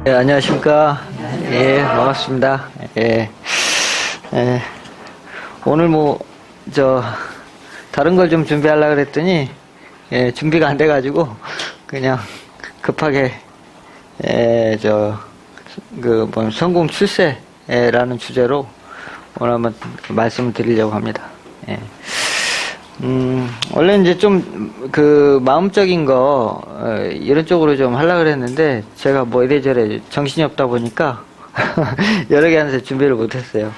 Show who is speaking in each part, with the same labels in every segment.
Speaker 1: 네, 안녕하십니까. 예, 반갑습니다. 예, 오늘 다른 걸 좀 준비하려고 그랬더니, 준비가 안 돼가지고, 그냥 급하게, 성공 출세라는 주제로 오늘 한번 말씀을 드리려고 합니다. 예. 원래 이제 마음적인 거, 이런 쪽으로 좀 하려고 그랬는데, 제가 이래저래 정신이 없다 보니까, 여러 개 하면서 준비를 못했어요.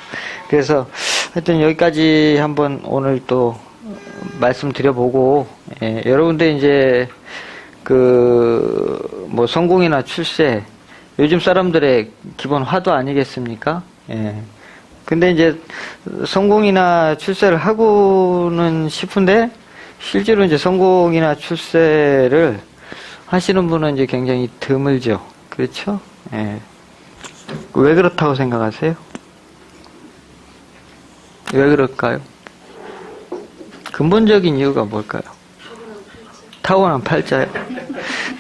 Speaker 1: 그래서, 하여튼 여기까지 한번 오늘 또, 말씀드려보고, 여러분들 이제, 성공이나 출세, 요즘 사람들의 기본 화두 아니겠습니까? 근데 이제 성공이나 출세를 하고는 싶은데 실제로 이제 성공이나 출세를 하시는 분은 이제 굉장히 드물죠. 그렇죠? 왜 그렇다고 생각하세요? 왜 그럴까요? 근본적인 이유가 뭘까요? 타고난 팔자요?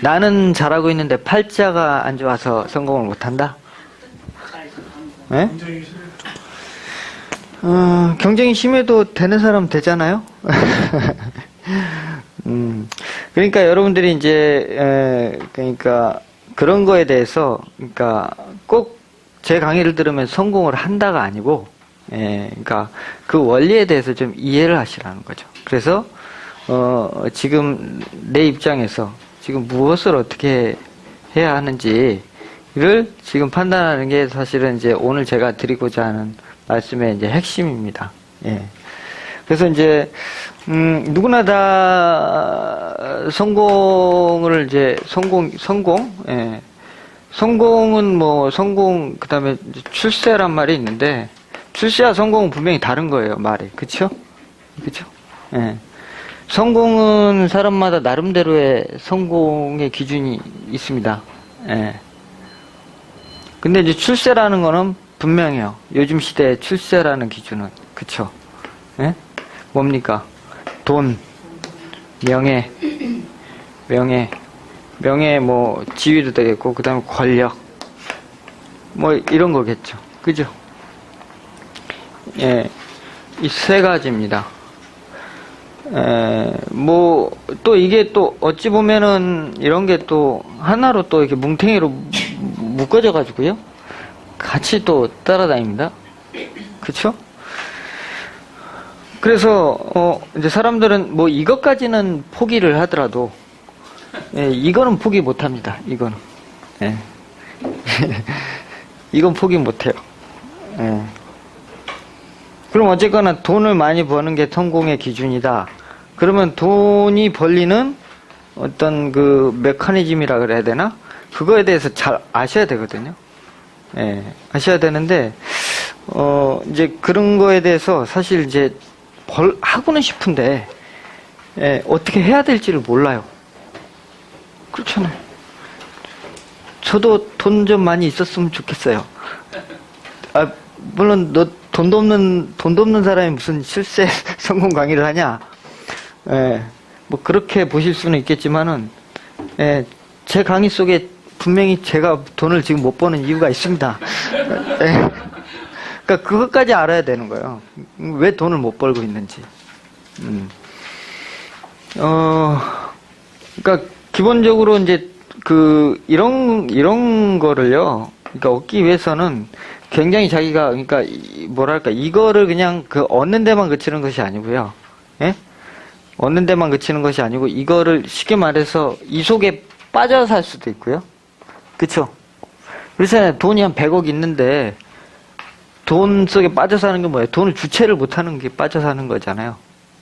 Speaker 1: 나는 잘하고 있는데 팔자가 안 좋아서 성공을 못한다? 경쟁이 심해도 되는 사람 되잖아요? 그러니까 여러분들이 이제, 그런 거에 대해서, 꼭 제 강의를 들으면 성공을 한다가 아니고, 그 원리에 대해서 좀 이해를 하시라는 거죠. 그래서, 지금 내 입장에서 지금 무엇을 어떻게 해야 하는지를 지금 판단하는 게 사실은 이제 오늘 제가 드리고자 하는 말씀의 이제 핵심입니다. 그래서 이제, 누구나 다 성공을 이제, 성공은 그 다음에 출세란 말이 있는데, 출세와 성공은 분명히 다른 거예요, 말이. 그쵸? 그쵸? 성공은 사람마다 나름대로의 성공의 기준이 있습니다. 근데 이제 출세라는 거는 분명해요. 요즘 시대의 출세라는 기준은. 그쵸? 뭡니까? 돈, 명예, 지위도 되겠고, 그 다음에 권력, 이런 거겠죠. 그죠? 이 세 가지입니다. 또 이게 또 어찌 보면은 이런 게 또 하나로 또 이렇게 뭉탱이로 묶어져 가지고요. 같이 또 따라다닙니다. 그쵸? 그래서, 이제 사람들은 이것까지는 포기를 하더라도, 이거는 포기 못 합니다. 이거는. 이건 포기 못 해요. 그럼 어쨌거나 돈을 많이 버는 게 성공의 기준이다. 그러면 돈이 벌리는 어떤 메커니즘이라 그래야 되나? 그거에 대해서 잘 아셔야 되거든요. 아셔야 되는데, 이제 그런 거에 대해서 사실 이제 하고는 싶은데, 어떻게 해야 될지를 몰라요. 그렇잖아요. 저도 돈 좀 많이 있었으면 좋겠어요. 물론 돈도 없는 사람이 무슨 실세 성공 강의를 하냐? 그렇게 보실 수는 있겠지만은, 제 강의 속에 분명히 제가 돈을 지금 못 버는 이유가 있습니다. 그러니까 그것까지 알아야 되는 거예요. 왜 돈을 못 벌고 있는지. 그러니까 기본적으로 이제 이런 거를요. 그러니까 얻기 위해서는 굉장히 자기가 이거를 그냥 얻는 데만 그치는 것이 아니고요. 얻는 데만 그치는 것이 아니고 이거를 쉽게 말해서 이 속에 빠져 살 수도 있고요. 그쵸? 그래서 돈이 한 100억 있는데 돈 속에 빠져 사는 게 뭐예요? 돈을 주체를 못 하는 게 빠져 사는 거잖아요.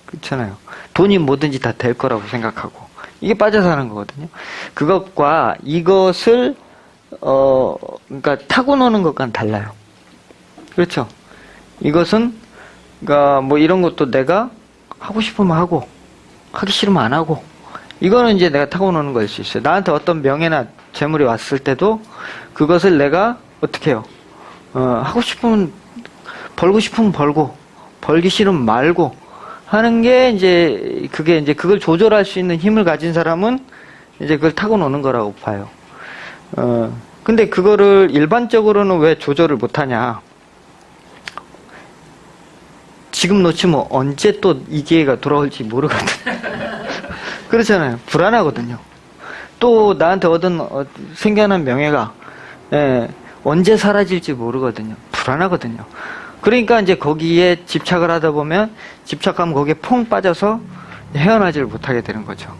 Speaker 1: 그렇잖아요. 돈이 뭐든지 다 될 거라고 생각하고 이게 빠져 사는 거거든요. 그것과 이것을 타고 노는 것과는 달라요. 그렇죠? 이것은 이런 것도 내가 하고 싶으면 하고 하기 싫으면 안 하고 이거는 이제 내가 타고 노는 거일 수 있어요. 나한테 어떤 명예나 재물이 왔을 때도 그것을 내가 어떻게 해요? 하고 싶으면 벌고 싶으면 벌고 벌기 싫으면 말고 하는 게 이제 그걸 조절할 수 있는 힘을 가진 사람은 이제 그걸 타고 노는 거라고 봐요. 근데 그거를 일반적으로는 왜 조절을 못하냐. 지금 놓치면 언제 또 이 기회가 돌아올지 모르거든. 그렇잖아요. 불안하거든요. 또 나한테 생겨난 명예가, 예, 언제 사라질지 모르거든요. 불안하거든요. 그러니까 이제 거기에 집착을 하다 보면, 집착하면 거기에 퐁 빠져서 헤어나지를 못하게 되는 거죠.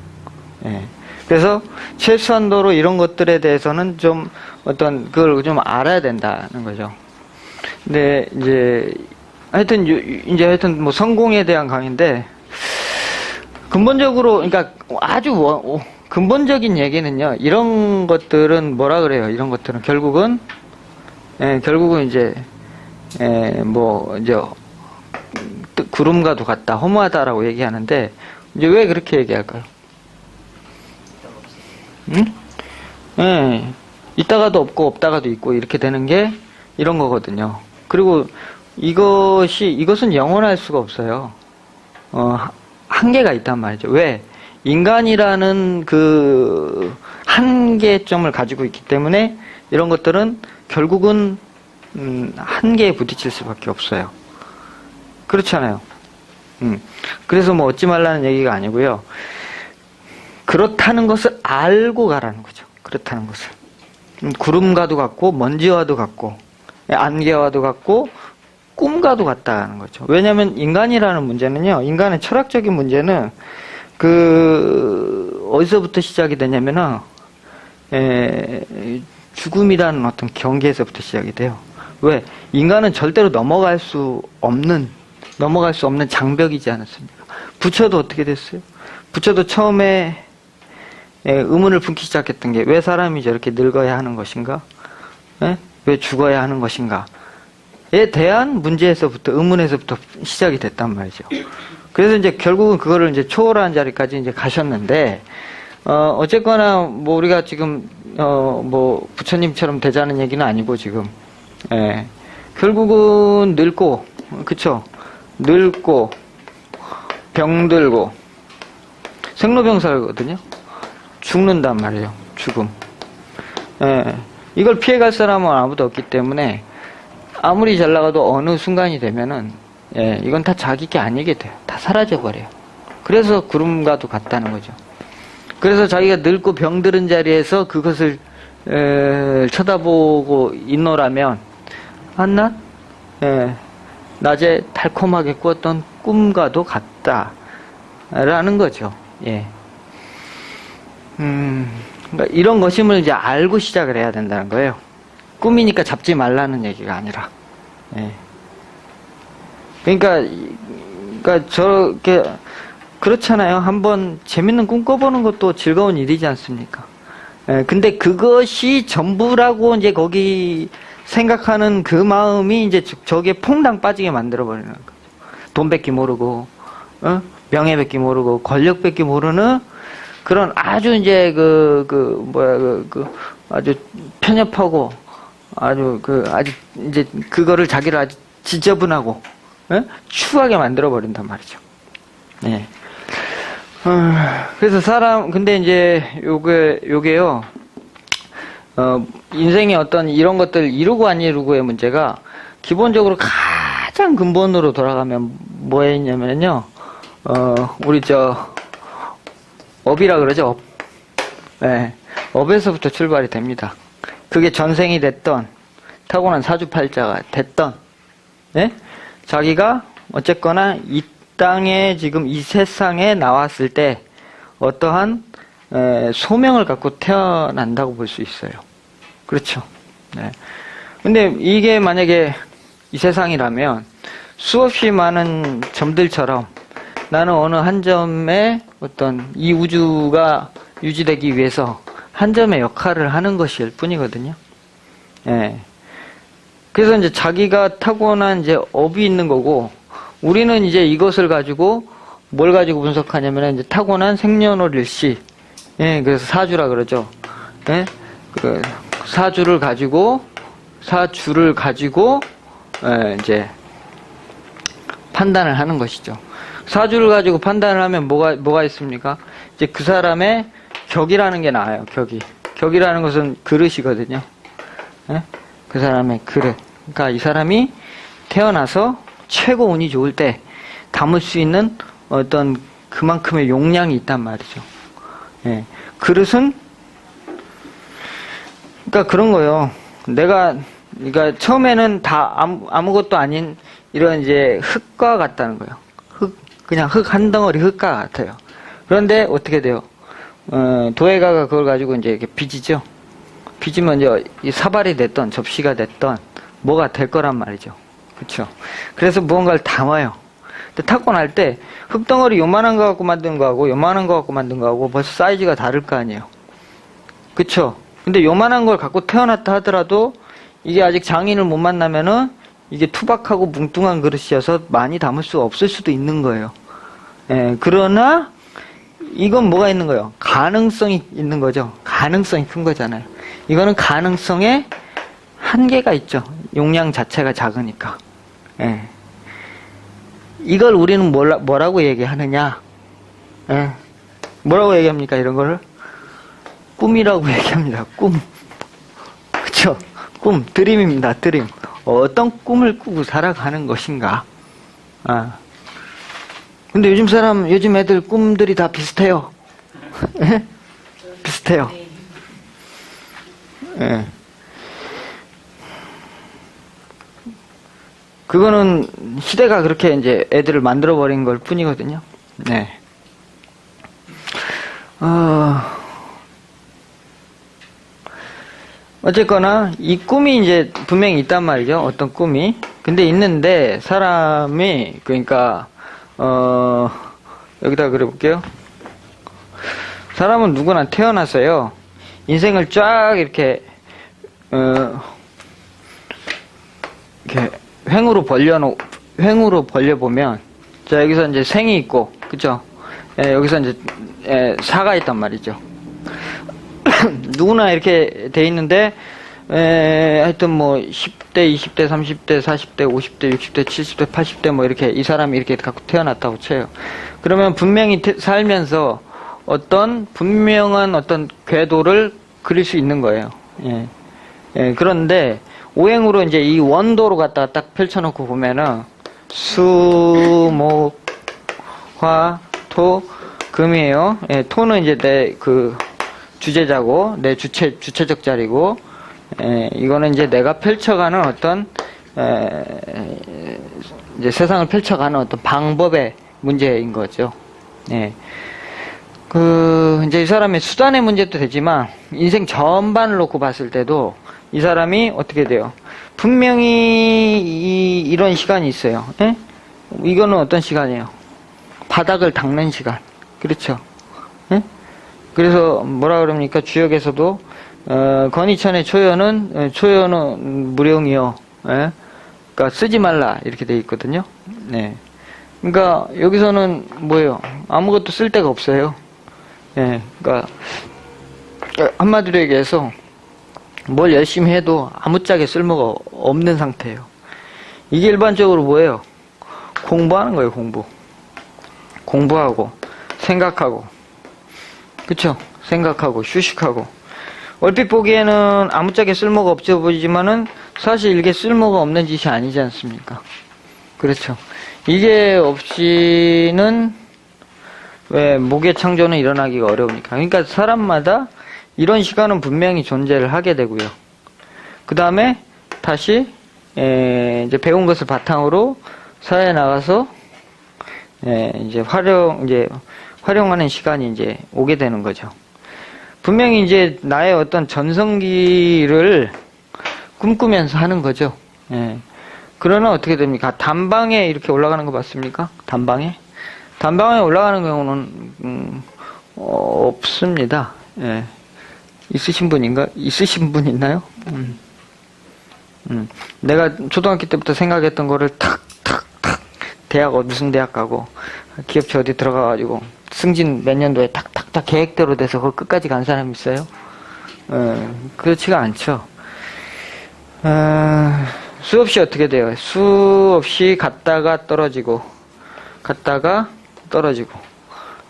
Speaker 1: 예. 그래서 최소한도로 이런 것들에 대해서는 좀 그걸 좀 알아야 된다는 거죠. 근데 이제 하여튼 뭐 성공에 대한 강의인데, 근본적으로, 그러니까 아주 근본적인 얘기는요, 이런 것들은 뭐라 그래요? 이런 것들은 결국은 이제, 이제, 구름과도 같다, 허무하다라고 얘기하는데, 이제 왜 그렇게 얘기할까요? 응? 예. 있다가도 없고, 없다가도 있고, 이렇게 되는 게 이런 거거든요. 그리고 이것은 영원할 수가 없어요. 한계가 있단 말이죠. 왜? 인간이라는 그 한계점을 가지고 있기 때문에 이런 것들은 결국은 한계에 부딪힐 수밖에 없어요. 그렇잖아요. 그래서 뭐 얻지 말라는 얘기가 아니고요. 그렇다는 것을 알고 가라는 거죠. 그렇다는 것을. 구름과도 같고 먼지와도 같고 안개와도 같고 꿈과도 같다는 거죠. 왜냐하면 인간이라는 문제는요, 인간의 철학적인 문제는 어디서부터 시작이 되냐면은 죽음이라는 어떤 경계에서부터 시작이 돼요. 왜? 인간은 절대로 넘어갈 수 없는 장벽이지 않았습니까? 부처도 어떻게 됐어요? 부처도 처음에 의문을 품기 시작했던 게 왜 사람이 저렇게 늙어야 하는 것인가? 왜 죽어야 하는 것인가? 에 대한 문제에서부터, 의문에서부터 시작이 됐단 말이죠. 그래서 이제 결국은 그거를 이제 초월한 자리까지 이제 가셨는데, 어쨌거나, 뭐, 우리가 지금, 뭐, 부처님처럼 되자는 얘기는 아니고, 지금. 결국은 늙고, 그쵸? 늙고, 병들고, 생로병사거든요? 죽는단 말이에요. 죽음. 이걸 피해갈 사람은 아무도 없기 때문에, 아무리 잘 나가도 어느 순간이 되면은, 이건 다 자기 게 아니게 돼요. 다 사라져버려요. 그래서 구름과도 같다는 거죠. 그래서 자기가 늙고 병들은 자리에서 그것을, 쳐다보고 있노라면, 한낱, 낮에 달콤하게 꾸었던 꿈과도 같다라는 거죠. 그러니까 이런 것임을 이제 알고 시작을 해야 된다는 거예요. 꿈이니까 잡지 말라는 얘기가 아니라. 그러니까 저렇게, 그렇잖아요. 한번 재밌는 꿈 꿔보는 것도 즐거운 일이지 않습니까? 근데 그것이 전부라고 이제 거기 생각하는 그 마음이 이제 저기에 퐁당 빠지게 만들어버리는 거죠. 돈 뺏기 모르고, 명예 뺏기 모르고, 권력 뺏기 모르는 그런 아주 이제 아주 편협하고, 아주 이제 그거를 자기를 아주 지저분하고, 추하게 만들어버린단 말이죠. 그래서 근데 이제 요게요, 인생의 어떤 이런 것들 이루고 안 이루고의 문제가 기본적으로 가장 근본으로 돌아가면 뭐에 있냐면요, 우리 업이라 그러죠, 업. 업에서부터 출발이 됩니다. 그게 전생이 됐던, 타고난 사주팔자가 됐던, 자기가 어쨌거나 이 땅에 지금 이 세상에 나왔을 때 어떠한 소명을 갖고 태어난다고 볼 수 있어요. 그렇죠. 근데 이게 만약에 이 세상이라면 수없이 많은 점들처럼 나는 어느 한 점에 어떤 이 우주가 유지되기 위해서 한 점의 역할을 하는 것일 뿐이거든요. 그래서 이제 자기가 타고난 이제 업이 있는 거고, 우리는 이제 이것을 가지고 뭘 가지고 분석하냐면 이제 타고난 생년월일시, 그래서 사주라 그러죠. 그 사주를 가지고 이제 판단을 하는 것이죠. 사주를 가지고 판단을 하면 뭐가 있습니까? 이제 그 사람의 격이라는 게 나와요. 격이라는 것은 그릇이거든요. 예? 그 사람의 그릇. 그러니까 이 사람이 태어나서 최고 운이 좋을 때 담을 수 있는 어떤 그만큼의 용량이 있단 말이죠. 예. 그릇은 그러니까 그런 거예요. 그러니까 처음에는 다 아무것도 아닌 이런 이제 흙과 같다는 거예요. 그냥 흙 한 덩어리 흙과 같아요. 그런데 어떻게 돼요? 도예가가 그걸 가지고 이제 이렇게 빚이죠. 빚으면 이제 이 사발이 됐던 접시가 됐던 뭐가 될 거란 말이죠. 그렇죠? 그래서 무언가를 담아요. 근데 타고 날 때 흙덩어리 요만한 거 갖고 만든 거하고 요만한 거 갖고 만든 거하고 벌써 사이즈가 다를 거 아니에요. 그렇죠? 근데 요만한 걸 갖고 태어났다 하더라도 이게 아직 장인을 못 만나면은 이게 투박하고 뭉뚱한 그릇이어서 많이 담을 수 없을 수도 있는 거예요. 예, 그러나 이건 뭐가 있는 거예요? 가능성이 있는 거죠. 가능성이 큰 거잖아요. 이거는 가능성에 한계가 있죠. 용량 자체가 작으니까. 예. 이걸 우리는 뭐라고 얘기하느냐? 예. 뭐라고 얘기합니까? 이런 거를? 꿈이라고 얘기합니다. 꿈. 그쵸? 꿈. 드림입니다. 드림. 어떤 꿈을 꾸고 살아가는 것인가? 아. 근데 요즘 애들 꿈들이 다 비슷해요. 예? 비슷해요. 예. 그거는 시대가 그렇게 이제 애들을 만들어버린 걸 뿐이거든요. 네. 어쨌거나, 이 꿈이 이제 분명히 있단 말이죠. 어떤 꿈이. 근데 있는데, 사람이, 그러니까, 여기다 그려볼게요. 사람은 누구나 태어나서요, 인생을 쫙 이렇게, 이렇게, 횡으로 벌려보면, 자, 여기서 이제 생이 있고, 그죠? 예, 여기서 이제, 사가 있단 말이죠. 누구나 이렇게 돼 있는데, 하여튼 뭐, 10대, 20대, 30대, 40대, 50대, 60대, 70대, 80대 뭐 이렇게, 이 사람이 이렇게 갖고 태어났다고 쳐요. 그러면 분명히 살면서 어떤 분명한 어떤 궤도를 그릴 수 있는 거예요. 예. 예, 그런데, 오행으로 이제 이 원도로 갖다가 딱 펼쳐놓고 보면은, 수, 목, 화, 토, 금이에요. 예, 토는 이제 내 주제자고, 내 주체적 자리고, 이거는 이제 내가 펼쳐가는 어떤, 이제 세상을 펼쳐가는 어떤 방법의 문제인 거죠. 예. 이제 이 사람의 수단의 문제도 되지만, 인생 전반을 놓고 봤을 때도, 이 사람이 어떻게 돼요? 분명히 이런 시간이 있어요. 예? 이거는 어떤 시간이에요? 바닥을 닦는 시간. 그렇죠? 예? 그래서 뭐라 그럽니까? 주역에서도 건희천의 초연은 무령이요. 예? 그러니까 쓰지 말라 이렇게 돼 있거든요. 네. 그러니까 여기서는 뭐예요? 아무것도 쓸 데가 없어요. 예. 그러니까 한마디로 얘기해서 뭘 열심히 해도 아무짝에 쓸모가 없는 상태예요. 이게 일반적으로 뭐예요? 공부하는 거예요, 공부. 공부하고, 생각하고. 그쵸? 생각하고, 휴식하고. 얼핏 보기에는 아무짝에 쓸모가 없어 보이지만은 사실 이게 쓸모가 없는 짓이 아니지 않습니까? 그렇죠. 이게 없이는 왜 목의 창조는 일어나기가 어려우니까. 그러니까 사람마다 이런 시간은 분명히 존재를 하게 되고요. 그 다음에 다시 이제 배운 것을 바탕으로 사회에 나가서 이제 활용하는 시간이 이제 오게 되는 거죠. 분명히 이제 나의 어떤 전성기를 꿈꾸면서 하는 거죠. 예. 그러나 어떻게 됩니까? 단방에 이렇게 올라가는 거 봤습니까? 단방에 올라가는 경우는 없습니다. 예. 있으신 분 있나요? 내가 초등학교 때부터 생각했던 거를 탁탁탁 무슨 대학 가고 기업체 어디 들어가가지고 승진 몇 년도에 탁탁탁 계획대로 돼서 그걸 끝까지 간 사람이 있어요? 그렇지가 않죠. 수없이 어떻게 돼요? 수없이 갔다가 떨어지고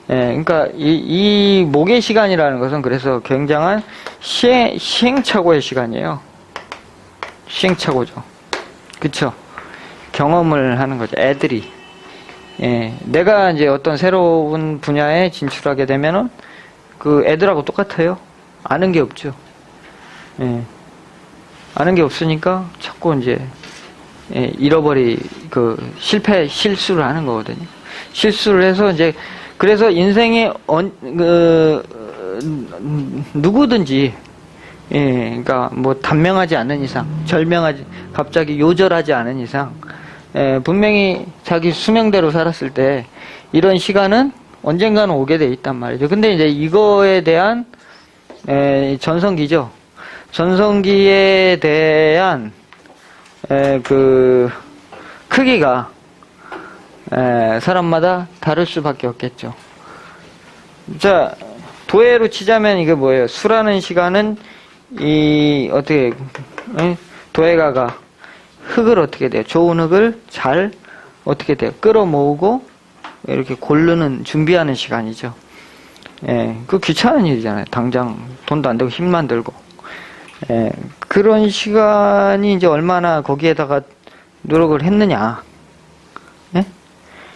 Speaker 1: 그러니까 이 목의 시간이라는 것은 그래서 굉장한 시행착오의 시간이에요. 시행착오죠. 그쵸? 경험을 하는 거죠. 애들이. 예. 내가 이제 어떤 새로운 분야에 진출하게 되면은 그 애들하고 똑같아요. 아는 게 없죠. 예. 아는 게 없으니까 자꾸 이제 예, 실수를 하는 거거든요. 실수를 해서 이제, 그래서 인생에, 누구든지, 예, 그러니까 뭐 단명하지 않은 이상, 갑자기 요절하지 않은 이상, 예, 분명히 자기 수명대로 살았을 때, 이런 시간은 언젠가는 오게 돼 있단 말이죠. 근데 이제 이거에 대한, 전성기죠. 전성기에 대한, 크기가, 사람마다 다를 수밖에 없겠죠. 자, 도해로 치자면 이게 뭐예요? 수라는 시간은, 도해가가 흙을 어떻게 돼요? 좋은 흙을 잘, 어떻게 돼요? 끌어모으고, 이렇게 고르는, 준비하는 시간이죠. 예, 그 귀찮은 일이잖아요. 당장 돈도 안 되고 힘만 들고. 예, 그런 시간이 이제 얼마나 거기에다가 노력을 했느냐. 예?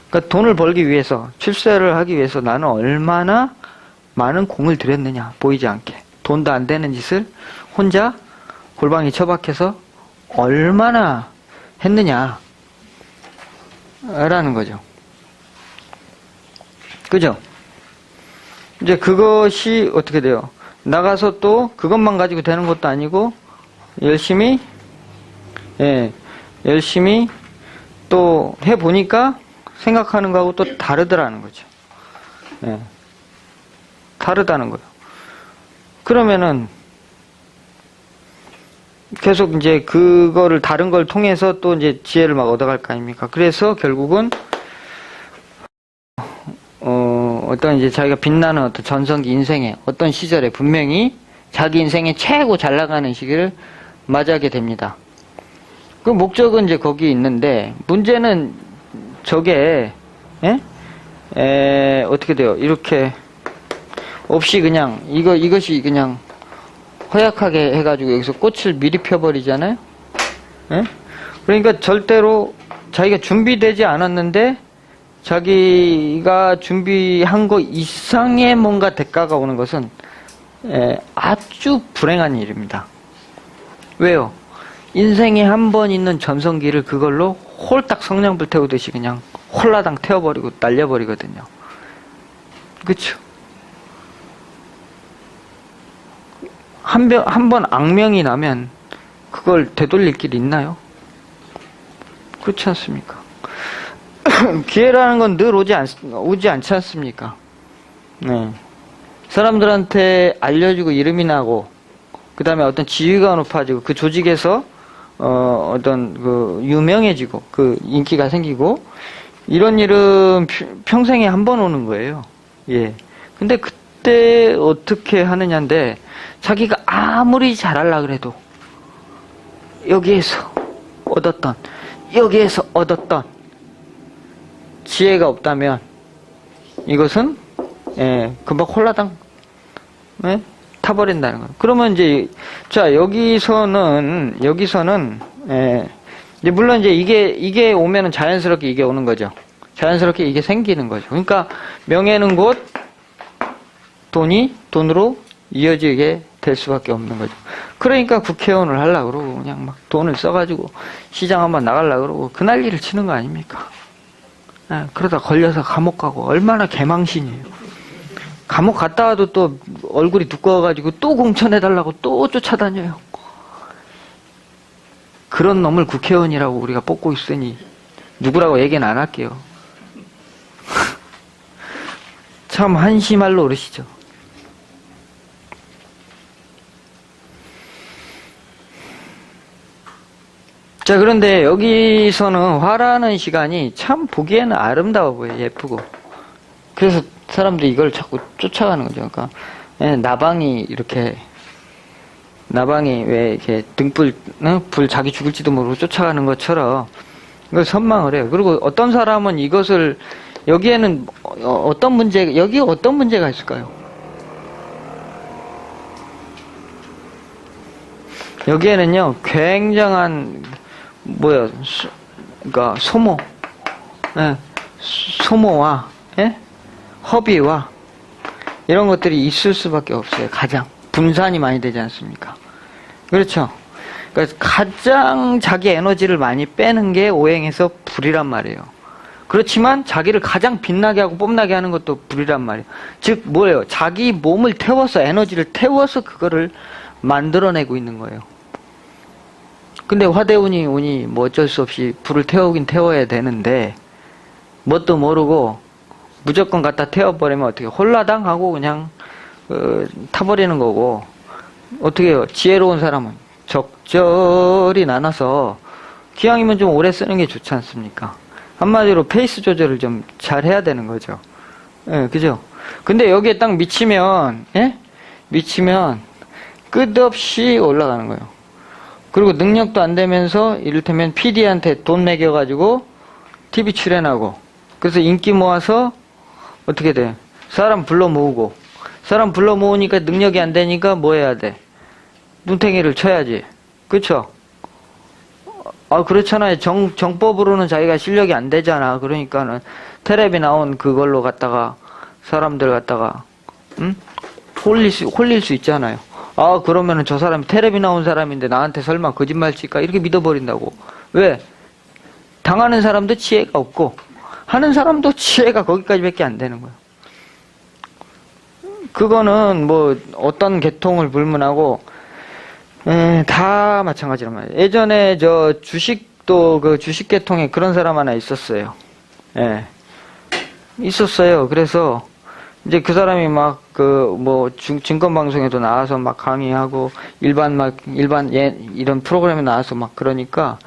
Speaker 1: 그러니까 돈을 벌기 위해서, 출세를 하기 위해서 나는 얼마나 많은 공을 들였느냐. 보이지 않게. 돈도 안 되는 짓을 혼자 골방에 처박혀서 얼마나 했느냐. 라는 거죠. 그죠? 이제 그것이 어떻게 돼요? 나가서 또 그것만 가지고 되는 것도 아니고 열심히 또 해보니까 생각하는 거하고 또 다르더라는 거죠. 예. 다르다는 거예요. 그러면은 계속 이제 그거를 다른 걸 통해서 또 이제 지혜를 막 얻어갈 거 아닙니까? 그래서 결국은 어떤 이제 자기가 빛나는 어떤 전성기 인생의 어떤 시절에 분명히 자기 인생의 최고 잘 나가는 시기를 맞이하게 됩니다. 그 목적은 이제 거기 있는데 문제는 저게 어떻게 돼요? 이렇게 없이 그냥 이것이 그냥 허약하게 해가지고 여기서 꽃을 미리 펴버리잖아요. 예? 그러니까 절대로 자기가 준비되지 않았는데 자기가 준비한 거 이상의 뭔가 대가가 오는 것은 아주 불행한 일입니다. 왜요? 인생에 한 번 있는 전성기를 그걸로 홀딱 성냥불 태우듯이 그냥 홀라당 태워버리고 날려버리거든요. 그쵸? 한 번 악명이 나면 그걸 되돌릴 길이 있나요? 그렇지 않습니까? 기회라는 건 늘 오지 않지 않습니까? 네. 사람들한테 알려지고 이름이 나고, 그 다음에 어떤 지위가 높아지고, 그 조직에서, 유명해지고, 그 인기가 생기고, 이런 일은 평생에 한 번 오는 거예요. 예. 근데 그때 어떻게 하느냐인데, 자기가 아무리 잘하려고 그래도, 여기에서 얻었던 지혜가 없다면 이것은 금방 홀라당 타버린다는 거예요. 그러면 이제 여기서는 이제 물론 이제 이게 오면은 자연스럽게 이게 오는 거죠. 자연스럽게 이게 생기는 거죠. 그러니까 명예는 곧 돈으로 이어지게 될 수밖에 없는 거죠. 그러니까 국회의원을 하려고 그러고 그냥 막 돈을 써가지고 시장 한번 나가려고 그러고 그 난리를 치는 거 아닙니까? 그러다 걸려서 감옥 가고 얼마나 개망신이에요. 감옥 갔다 와도 또 얼굴이 두꺼워가지고 또 공천해달라고 또 쫓아다녀요. 그런 놈을 국회의원이라고 우리가 뽑고 있으니 누구라고 얘기는 안 할게요. 참 한심할 노릇이죠. 자, 그런데 여기서는 화라는 시간이 참 보기에는 아름다워 보여요. 예쁘고. 그래서 사람들이 이걸 자꾸 쫓아가는 거죠. 그러니까 나방이 왜 이렇게 등불, 불 자기 죽을지도 모르고 쫓아가는 것처럼 이걸 선망을 해요. 그리고 어떤 사람은 이것을 여기에는 여기 어떤 문제가 있을까요? 여기에는요, 굉장한, 그러니까 소모, 예, 소모와, 예? 허비와, 이런 것들이 있을 수밖에 없어요. 가장. 분산이 많이 되지 않습니까? 그렇죠? 그러니까 가장 자기 에너지를 많이 빼는 게 오행에서 불이란 말이에요. 그렇지만 자기를 가장 빛나게 하고 뽐나게 하는 것도 불이란 말이에요. 즉 뭐예요? 자기 몸을 태워서 에너지를 태워서 그거를 만들어내고 있는 거예요. 근데 화대운이 오니 뭐 어쩔 수 없이 불을 태우긴 태워야 되는데 뭣도 모르고 무조건 갖다 태워버리면 어떻게 홀라당 하고 그냥 타버리는 거고, 어떻게 해요? 지혜로운 사람은 적절히 나눠서 기왕이면 좀 오래 쓰는 게 좋지 않습니까? 한마디로 페이스 조절을 좀 잘 해야 되는 거죠. 예, 그죠? 근데 여기에 딱 미치면, 예? 미치면 끝없이 올라가는 거예요. 그리고 능력도 안 되면서 이를테면 PD한테 돈 매겨가지고 TV 출연하고, 그래서 인기 모아서 어떻게 돼? 사람 불러 모으고, 사람 불러 모으니까 능력이 안 되니까 뭐 해야 돼? 눈탱이를 쳐야지. 그쵸? 아, 그렇잖아요. 정법으로는 자기가 실력이 안 되잖아. 그러니까는 텔레비 나온 그걸로 갖다가 사람들 갖다가, 응? 홀릴 수 있잖아요. 아, 그러면은 저 사람이 텔레비 나온 사람인데 나한테 설마 거짓말 칠까? 이렇게 믿어버린다고. 왜? 당하는 사람도 지혜가 없고, 하는 사람도 지혜가 거기까지밖에 안 되는 거예요. 그거는 뭐 어떤 계통을 불문하고 다 마찬가지란 말이에요. 예전에 저 주식도 그 주식 계통에 그런 사람 하나 있었어요. 예. 있었어요. 그래서 이제 그 사람이 막 그 뭐 증권 방송에도 나와서 막 강의하고 이런 프로그램에 나와서 막 그러니까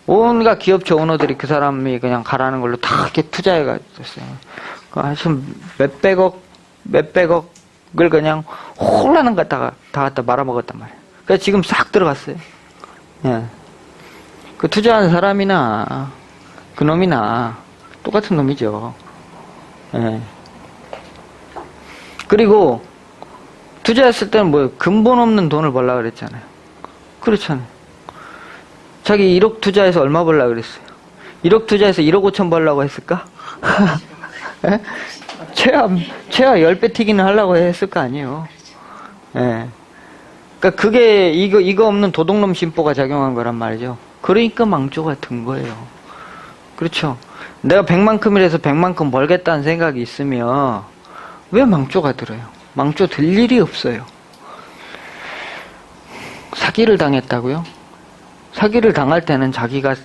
Speaker 1: 온갖 기업체 오너들이 그 사람이 그냥 가라는 걸로 다 이렇게 투자해가 있었어요. 하여튼 몇백억을 그냥 홀라는 갖다가 다 갖다 말아먹었단 말이에요. 그래서 지금 싹 들어갔어요. 예. 그 투자한 사람이나 그 놈이나 똑같은 놈이죠. 예. 그리고 투자했을 때는 뭐 근본 없는 돈을 벌려고 그랬잖아요. 그렇잖아요. 자기 1억 투자해서 얼마 벌려고 그랬어요? 1억 투자해서 1억 5천 벌려고 했을까? 예? 최하 10배 튀기는 하려고 했을 거 아니에요. 예. 그러니까 그게 이거 없는 도둑놈 심보가 작용한 거란 말이죠. 그러니까 망조가 든 거예요. 그렇죠. 내가 100만큼이라서 100만큼 벌겠다는 생각이 있으면 왜 망조가 들어요? 망조 들 일이 없어요. 사기를 당했다고요? 사기를 당할 때는 자기가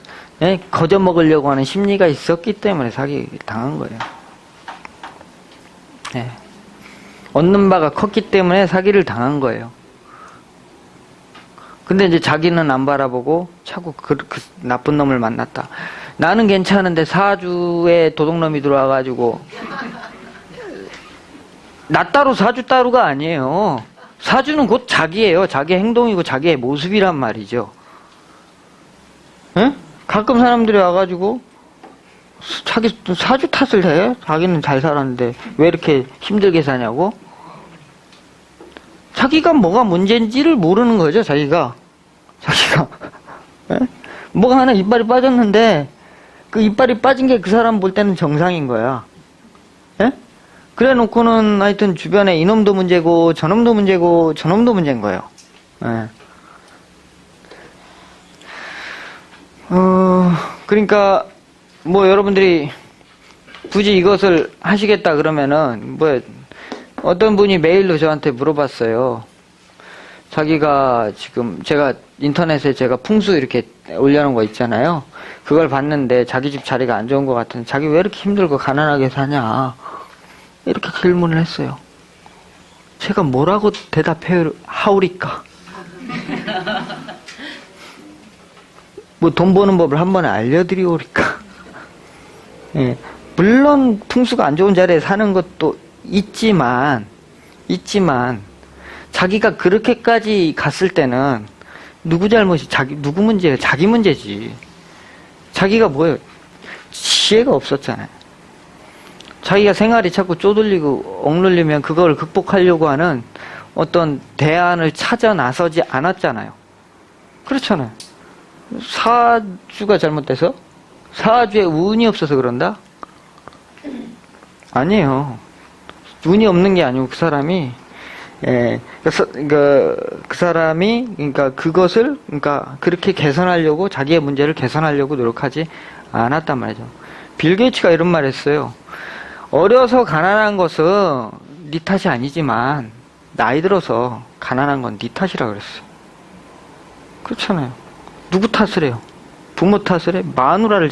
Speaker 1: 거저먹으려고 하는 심리가 있었기 때문에 사기를 당한 거예요. 네. 얻는 바가 컸기 때문에 사기를 당한 거예요. 근데 이제 자기는 안 바라보고 자꾸 그 나쁜 놈을 만났다. 나는 괜찮은데 사주에 도둑놈이 들어와가지고 나 따로 사주 따로가 아니에요. 사주는 곧 자기예요. 자기의 행동이고 자기의 모습이란 말이죠. 에? 가끔 사람들이 와가지고 자기 사주 탓을 해. 자기는 잘 살았는데 왜 이렇게 힘들게 사냐고. 자기가 뭐가 문제인지를 모르는 거죠. 자기가 에? 뭐가 하나 이빨이 빠졌는데 그 이빨이 빠진 게 그 사람 볼 때는 정상인 거야. 에? 그래 놓고는 하여튼 주변에 이놈도 문제고 저놈도 문제고 저놈도 문제인 거예요. 예. 그러니까 뭐 여러분들이 굳이 이것을 하시겠다 그러면은 뭐 어떤 분이 메일로 저한테 물어봤어요. 자기가 지금 제가 인터넷에 제가 풍수 이렇게 올려놓은 거 있잖아요. 그걸 봤는데 자기 집 자리가 안 좋은 것 같은데 자기 왜 이렇게 힘들고 가난하게 사냐 이렇게 질문을 했어요. 제가 뭐라고 대답하오리까? 뭐 돈 버는 법을 한 번에 알려드리오리까? 예. 물론 풍수가 안 좋은 자리에 사는 것도 있지만 자기가 그렇게까지 갔을 때는 누구 잘못이 누구 문제예요? 자기 문제지. 자기가 뭐예요? 지혜가 없었잖아요. 자기가 생활이 자꾸 쪼들리고 억눌리면 그걸 극복하려고 하는 어떤 대안을 찾아 나서지 않았잖아요. 그렇잖아요. 사주가 잘못돼서? 사주에 운이 없어서 그런다? 아니에요. 운이 없는 게 아니고 그 사람이 그 사람이 그러니까 그것을 그러니까 그렇게 개선하려고 자기의 문제를 개선하려고 노력하지 않았단 말이죠. 빌 게이츠가 이런 말 했어요. 어려서 가난한 것은 네 탓이 아니지만 나이 들어서 가난한 건 네 탓이라 그랬어요. 그렇잖아요. 누구 탓을 해요? 부모 탓을 해? 마누라를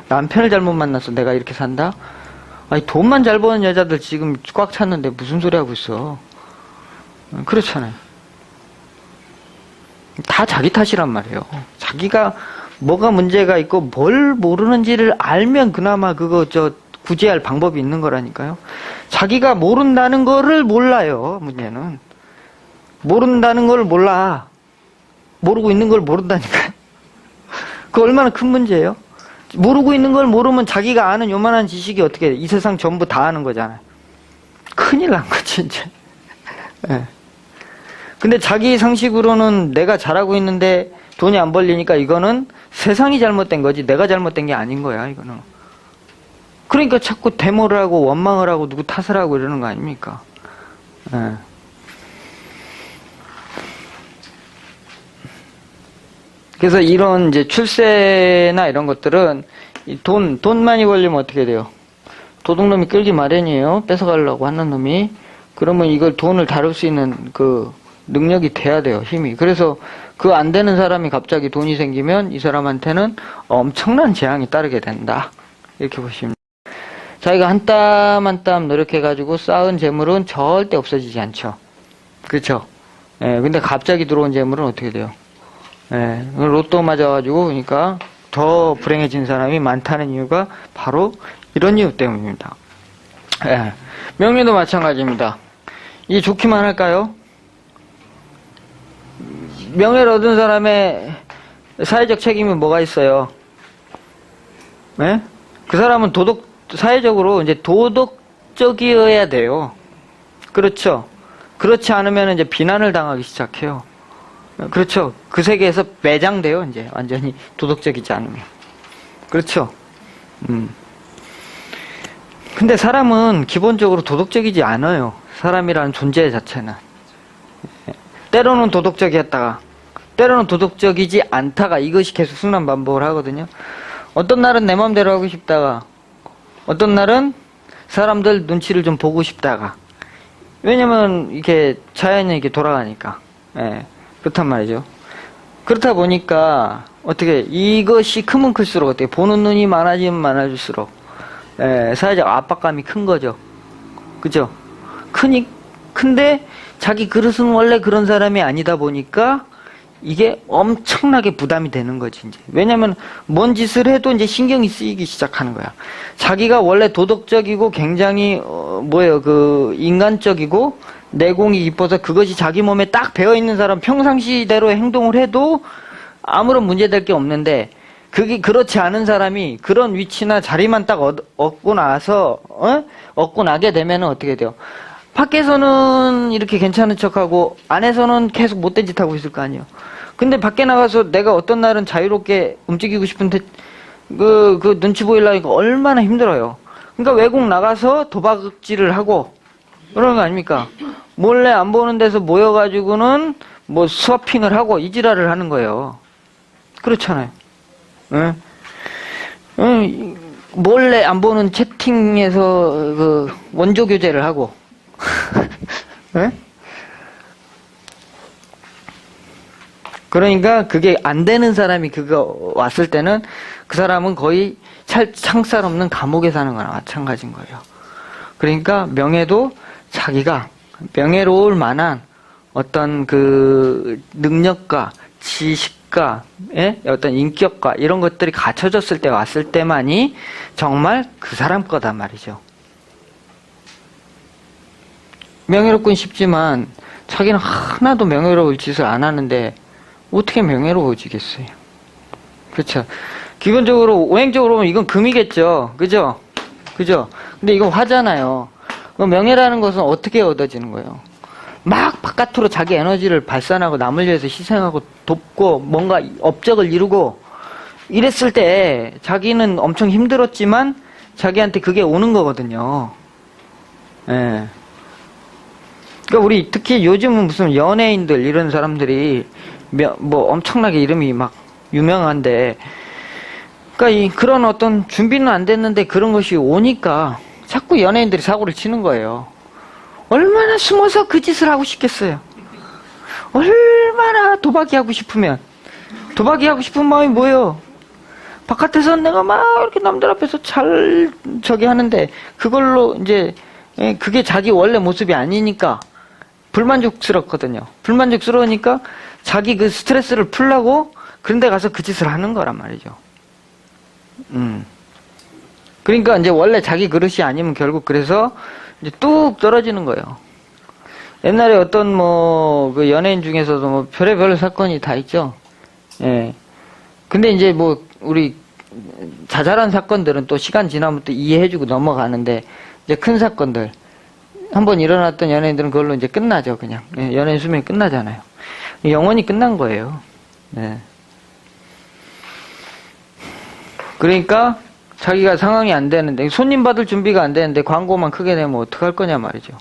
Speaker 1: 남편을 잘못 만나서 내가 이렇게 산다? 아니 돈만 잘 버는 여자들 지금 꽉 찼는데 무슨 소리 하고 있어? 그렇잖아요. 다 자기 탓이란 말이에요. 자기가 뭐가 문제가 있고 뭘 모르는지를 알면 그나마 그거 구제할 방법이 있는 거라니까요. 자기가 모른다는 거를 몰라요. 문제는 모른다는 걸 몰라. 모르고 있는 걸 모른다니까요. 그 얼마나 큰 문제예요. 모르고 있는 걸 모르면 자기가 아는 요만한 지식이 어떻게 이 세상 전부 다 아는 거잖아요. 큰일 난 거지 이제. 네. 근데 자기 상식으로는 내가 잘하고 있는데 돈이 안 벌리니까 이거는 세상이 잘못된 거지 내가 잘못된 게 아닌 거야 이거는. 그러니까 자꾸 데모를 하고 원망을 하고 누구 탓을 하고 이러는 거 아닙니까? 네. 그래서 이런 이제 출세나 이런 것들은 돈 많이 벌리면 어떻게 돼요? 도둑놈이 끌기 마련이에요. 뺏어가려고 하는 놈이. 그러면 이걸 돈을 다룰 수 있는 그 능력이 돼야 돼요. 힘이. 그래서 그 안 되는 사람이 갑자기 돈이 생기면 이 사람한테는 엄청난 재앙이 따르게 된다. 이렇게 보시면. 자기가 한 땀 한 땀 노력해가지고 쌓은 재물은 절대 없어지지 않죠. 그렇죠? 예, 근데 갑자기 들어온 재물은 어떻게 돼요? 예, 로또 맞아가지고, 그러니까 더 불행해진 사람이 많다는 이유가 바로 이런 이유 때문입니다. 예, 명예도 마찬가지입니다. 이게 좋기만 할까요? 명예를 얻은 사람의 사회적 책임이 뭐가 있어요? 예? 그 사람은 사회적으로 이제 도덕적이어야 돼요. 그렇죠? 그렇지 않으면 이제 비난을 당하기 시작해요. 그렇죠. 그 세계에서 매장돼요, 이제. 완전히 도덕적이지 않으면. 그렇죠. 근데 사람은 기본적으로 도덕적이지 않아요. 사람이라는 존재 자체는. 때로는 도덕적이었다가, 때로는 도덕적이지 않다가 이것이 계속 순환반복을 하거든요. 어떤 날은 내 마음대로 하고 싶다가, 어떤 날은 사람들 눈치를 좀 보고 싶다가. 왜냐면, 이렇게 자연이 이렇게 돌아가니까. 예. 그렇단 말이죠. 그렇다 보니까 어떻게 이것이 크면 클수록 어떻게 보는 눈이 많아지면 많아질수록 사회적 압박감이 큰 거죠. 그죠? 큰데 자기 그릇은 원래 그런 사람이 아니다 보니까 이게 엄청나게 부담이 되는 거지 이제. 왜냐면 뭔 짓을 해도 이제 신경이 쓰이기 시작하는 거야. 자기가 원래 도덕적이고 굉장히 인간적이고 내공이 깊어서 그것이 자기 몸에 딱 배어있는 사람 평상시대로 행동을 해도 아무런 문제될 게 없는데 그게 그렇지 않은 사람이 그런 위치나 자리만 딱 얻고 나게 되면 어떻게 돼요? 밖에서는 이렇게 괜찮은 척하고 안에서는 계속 못된 짓 하고 있을 거 아니에요. 근데 밖에 나가서 내가 어떤 날은 자유롭게 움직이고 싶은데 그 눈치 보이려니까 얼마나 힘들어요. 그러니까 외국 나가서 도박질을 하고 그런 거 아닙니까? 몰래 안 보는 데서 모여가지고는 뭐 스와핑을 하고 이지랄을 하는 거예요. 그렇잖아요. 응? 몰래 안 보는 채팅에서 그 원조 교제를 하고. 응? 그러니까 그게 안 되는 사람이 그거 왔을 때는 그 사람은 거의 창살 없는 감옥에 사는 거나 마찬가지인 거예요. 그러니까 명예도 자기가 명예로울 만한 어떤 그 능력과 지식과 어떤 인격과 이런 것들이 갖춰졌을 때 왔을 때만이 정말 그 사람 거단 말이죠. 명예롭긴 쉽지만 자기는 하나도 명예로울 짓을 안 하는데 어떻게 명예로워지겠어요? 그렇죠. 기본적으로 오행적으로 보면 이건 금이겠죠. 그죠? 근데 이건 화잖아요. 명예라는 것은 어떻게 얻어지는 거예요? 막 바깥으로 자기 에너지를 발산하고 남을 위해서 희생하고 돕고 뭔가 업적을 이루고 이랬을 때 자기는 엄청 힘들었지만 자기한테 그게 오는 거거든요. 예. 그러니까 우리 특히 요즘은 무슨 연예인들 이런 사람들이 뭐 엄청나게 이름이 막 유명한데, 그러니까 그런 어떤 준비는 안 됐는데 그런 것이 오니까 자꾸 연예인들이 사고를 치는 거예요. 얼마나 숨어서 그 짓을 하고 싶겠어요. 얼마나 도박이 하고 싶으면. 도박이 하고 싶은 마음이 뭐예요? 바깥에서 내가 막 이렇게 남들 앞에서 잘 저기 하는데 그걸로 이제 그게 자기 원래 모습이 아니니까 불만족스럽거든요. 불만족스러우니까 자기 그 스트레스를 풀려고 그런 데 가서 그 짓을 하는 거란 말이죠. 그러니까 이제 원래 자기 그릇이 아니면 결국 그래서 이제 뚝 떨어지는 거예요. 옛날에 어떤 그 연예인 중에서도 뭐 별의별 사건이 다 있죠. 예. 근데 이제 우리 자잘한 사건들은 또 시간 지나면 또 이해해주고 넘어가는데, 이제 큰 사건들 한번 일어났던 연예인들은 그걸로 이제 끝나죠. 그냥 연예인 수명이 끝나잖아요. 영원히 끝난 거예요. 네. 그러니까 자기가 상황이 안 되는데, 손님 받을 준비가 안 되는데 광고만 크게 내면 어떡할 거냐 말이죠.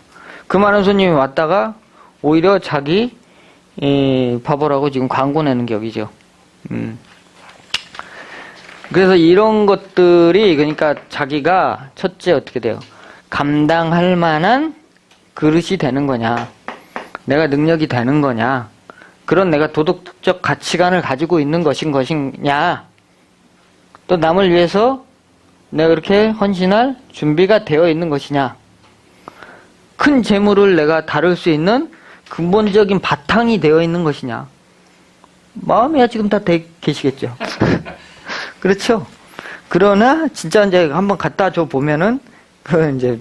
Speaker 1: 그 많은 손님이 왔다가 오히려 자기 바보라고 지금 광고 내는 격이죠. 그래서 이런 것들이, 그러니까 자기가 첫째 어떻게 돼요? 감당할 만한 그릇이 되는 거냐, 내가 능력이 되는 거냐, 그런 내가 도덕적 가치관을 가지고 있는 것이냐, 또 남을 위해서 내가 그렇게 헌신할 준비가 되어 있는 것이냐, 큰 재물을 내가 다룰 수 있는 근본적인 바탕이 되어 있는 것이냐. 마음이야 지금 다 계시겠죠. 그렇죠. 그러나 진짜 이제 한번 갖다 줘 보면은 그 이제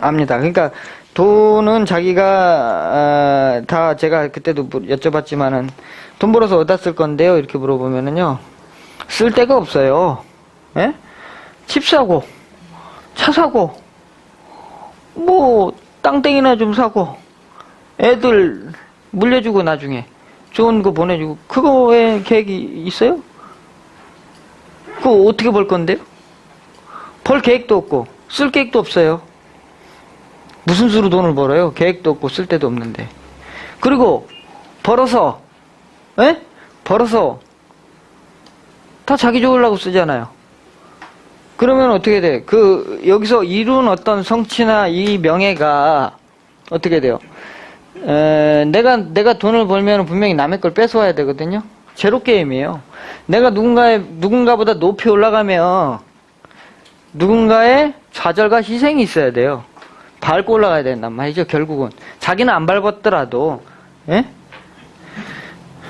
Speaker 1: 압니다. 그러니까 돈은 자기가 다, 제가 그때도 여쭤봤지만은 돈 벌어서 어디다 쓸 건데요? 이렇게 물어보면은요, 쓸 데가 없어요. 예? 집 사고, 차 사고, 뭐 땅땡이나 좀 사고, 애들 물려주고 나중에 좋은 거 보내주고, 그거에 계획이 있어요? 그거 어떻게 벌 건데요? 벌 계획도 없고 쓸 계획도 없어요. 무슨 수로 돈을 벌어요? 계획도 없고 쓸 데도 없는데. 그리고 벌어서 다 자기 좋으려고 쓰잖아요. 그러면 어떻게 돼? 여기서 이룬 어떤 성취나 이 명예가 어떻게 돼요? 내가 돈을 벌면 분명히 남의 걸 뺏어와야 되거든요. 제로 게임이에요. 내가 누군가보다 높이 올라가면 누군가의 좌절과 희생이 있어야 돼요. 밟고 올라가야 된단 말이죠. 결국은 자기는 안 밟았더라도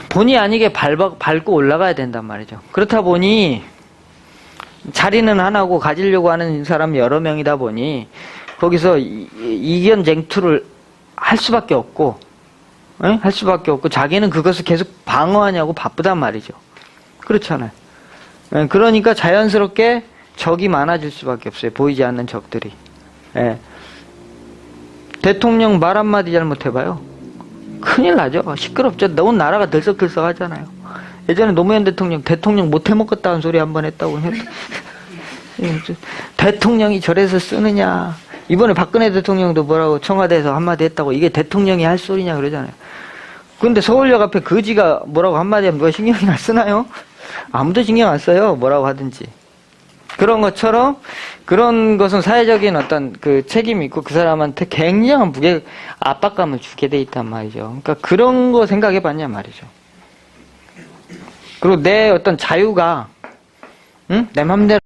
Speaker 1: 본의 아니게 밟고 올라가야 된단 말이죠. 그렇다 보니 자리는 하나고 가지려고 하는 사람이 여러 명이다 보니 거기서 이견쟁투를 할 수밖에 없고, 할 수밖에 없고, 자기는 그것을 계속 방어하냐고 바쁘단 말이죠. 그렇잖아요. 그러니까 자연스럽게 적이 많아질 수밖에 없어요. 보이지 않는 적들이. 대통령 말 한마디 잘못해봐요. 큰일 나죠. 시끄럽죠. 온 나라가 들썩들썩 하잖아요. 예전에 노무현 대통령 못해먹겠다는 소리 한번 했다고 했죠. 대통령이 저래서 쓰느냐. 이번에 박근혜 대통령도 뭐라고 청와대에서 한마디 했다고, 이게 대통령이 할 소리냐 그러잖아요. 근데 서울역 앞에 거지가 뭐라고 한마디 하면 누가 신경이나 쓰나요? 아무도 신경 안 써요. 뭐라고 하든지. 그런 것처럼 그런 것은 사회적인 어떤 그 책임이 있고 그 사람한테 굉장한 압박감을 주게 돼 있단 말이죠. 그러니까 그런 거 생각해 봤냐 말이죠. 그리고 내 어떤 자유가, 내 맘대로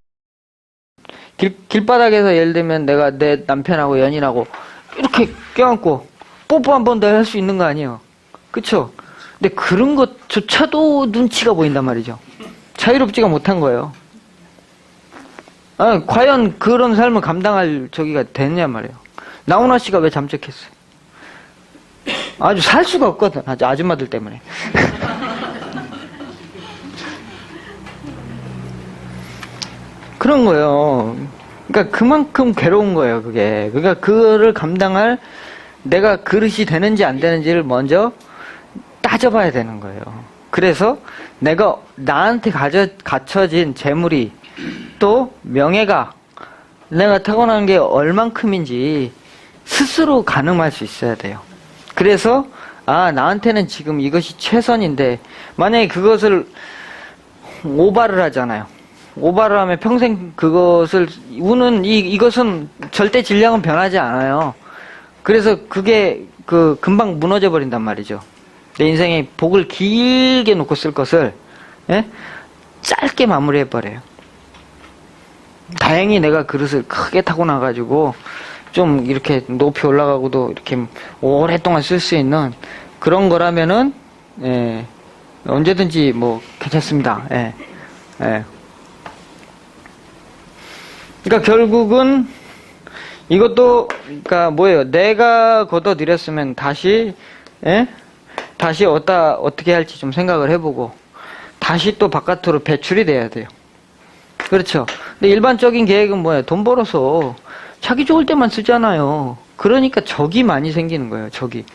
Speaker 1: 길바닥에서 예를 들면 내가 내 남편하고 연인하고 이렇게 껴안고 뽀뽀 한 번 더 할 수 있는 거 아니에요. 그쵸? 근데 그런 것조차도 눈치가 보인단 말이죠. 자유롭지가 못한 거예요. 과연 그런 삶을 감당할 저기가 됐냐 말이에요. 나훈아 씨가 왜 잠적했어요? 아주 살 수가 없거든. 아줌마들 때문에. 그런 거예요. 그러니까 그만큼 괴로운 거예요, 그게. 그러니까 그거를 감당할 내가 그릇이 되는지 안 되는지를 먼저 따져봐야 되는 거예요. 그래서 내가 나한테 갖춰진 재물이 또 명예가 내가 타고난 게 얼만큼인지 스스로 가늠할 수 있어야 돼요. 그래서 나한테는 지금 이것이 최선인데 만약에 그것을 오바를 하잖아요. 오바를 하면 평생 그것을 이것은 절대 질량은 변하지 않아요. 그래서 그게 금방 무너져 버린단 말이죠. 내 인생에 복을 길게 놓고 쓸 것을 짧게 마무리해 버려요. 다행히 내가 그릇을 크게 타고나가지고 좀 이렇게 높이 올라가고도 이렇게 오랫동안 쓸 수 있는 그런 거라면은 언제든지 뭐 괜찮습니다. 그러니까 결국은 이것도 그러니까 뭐예요? 내가 걷어들였으면 다시 어떻게 할지 좀 생각을 해보고 다시 또 바깥으로 배출이 돼야 돼요. 그렇죠. 근데 일반적인 계획은 뭐예요? 돈 벌어서 자기 좋을 때만 쓰잖아요. 그러니까 적이 많이 생기는 거예요. 적이.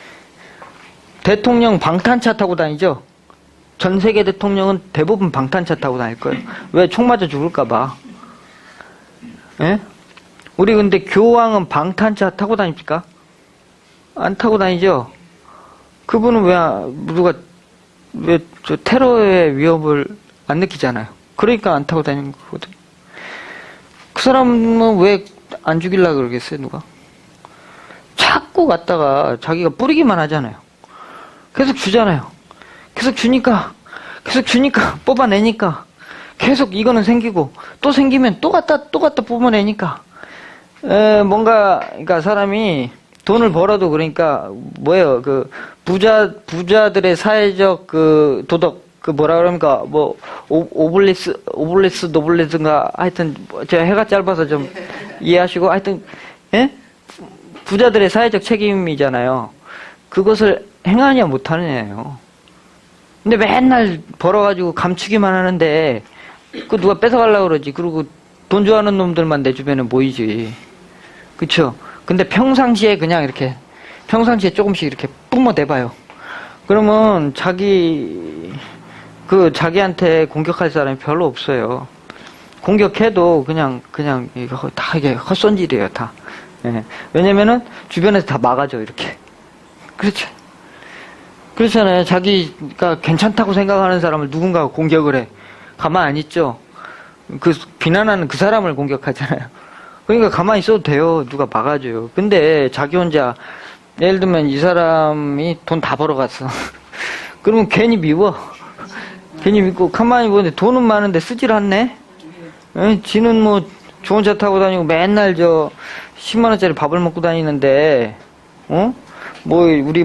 Speaker 1: 대통령 방탄차 타고 다니죠? 전 세계 대통령은 대부분 방탄차 타고 다닐 거예요. 왜? 총 맞아 죽을까 봐. 우리 근데 교황은 방탄차 타고 다닙니까? 안 타고 다니죠? 그분은 왜 저 테러의 위협을 안 느끼잖아요. 그러니까 안 타고 다니는 거거든. 그 사람은 왜 안 죽이려고 그러겠어요, 누가? 자꾸 갔다가 자기가 뿌리기만 하잖아요. 계속 주잖아요. 계속 주니까 뽑아내니까 계속 이거는 생기고 또 생기면 또 갖다 뽑아내니까 그러니까 사람이 돈을 벌어도 그러니까 뭐예요? 그 부자들의 사회적 그 도덕 뭐라 그럽니까? 뭐 오블리스 노블리스인가 하여튼 제가 해가 짧아서 좀 이해하시고 하여튼 부자들의 사회적 책임이잖아요. 그것을 행하냐 못하느냐예요. 근데 맨날 벌어가지고 감추기만 하는데 그 누가 뺏어가려고 그러지. 그리고 돈 좋아하는 놈들만 내 주변에 모이지. 그쵸? 근데 평상시에 조금씩 이렇게 뿜어내봐요. 그러면 자기한테 공격할 사람이 별로 없어요. 공격해도 그냥 이거 다 이게 헛손질이에요, 다. 왜냐면은 주변에서 다 막아줘, 이렇게. 그렇죠. 그렇잖아요. 자기가 괜찮다고 생각하는 사람을 누군가가 공격을 해. 가만 안 있죠? 비난하는 그 사람을 공격하잖아요. 그러니까 가만히 있어도 돼요. 누가 막아줘요. 근데 자기 혼자, 예를 들면 이 사람이 돈 다 벌어갔어. 그러면 괜히 미워. 괜히 믿고 가만히 보는데 돈은 많은데 쓰질 않네? 지는 뭐 좋은 차 타고 다니고 맨날 10만원짜리 밥을 먹고 다니는데, 우리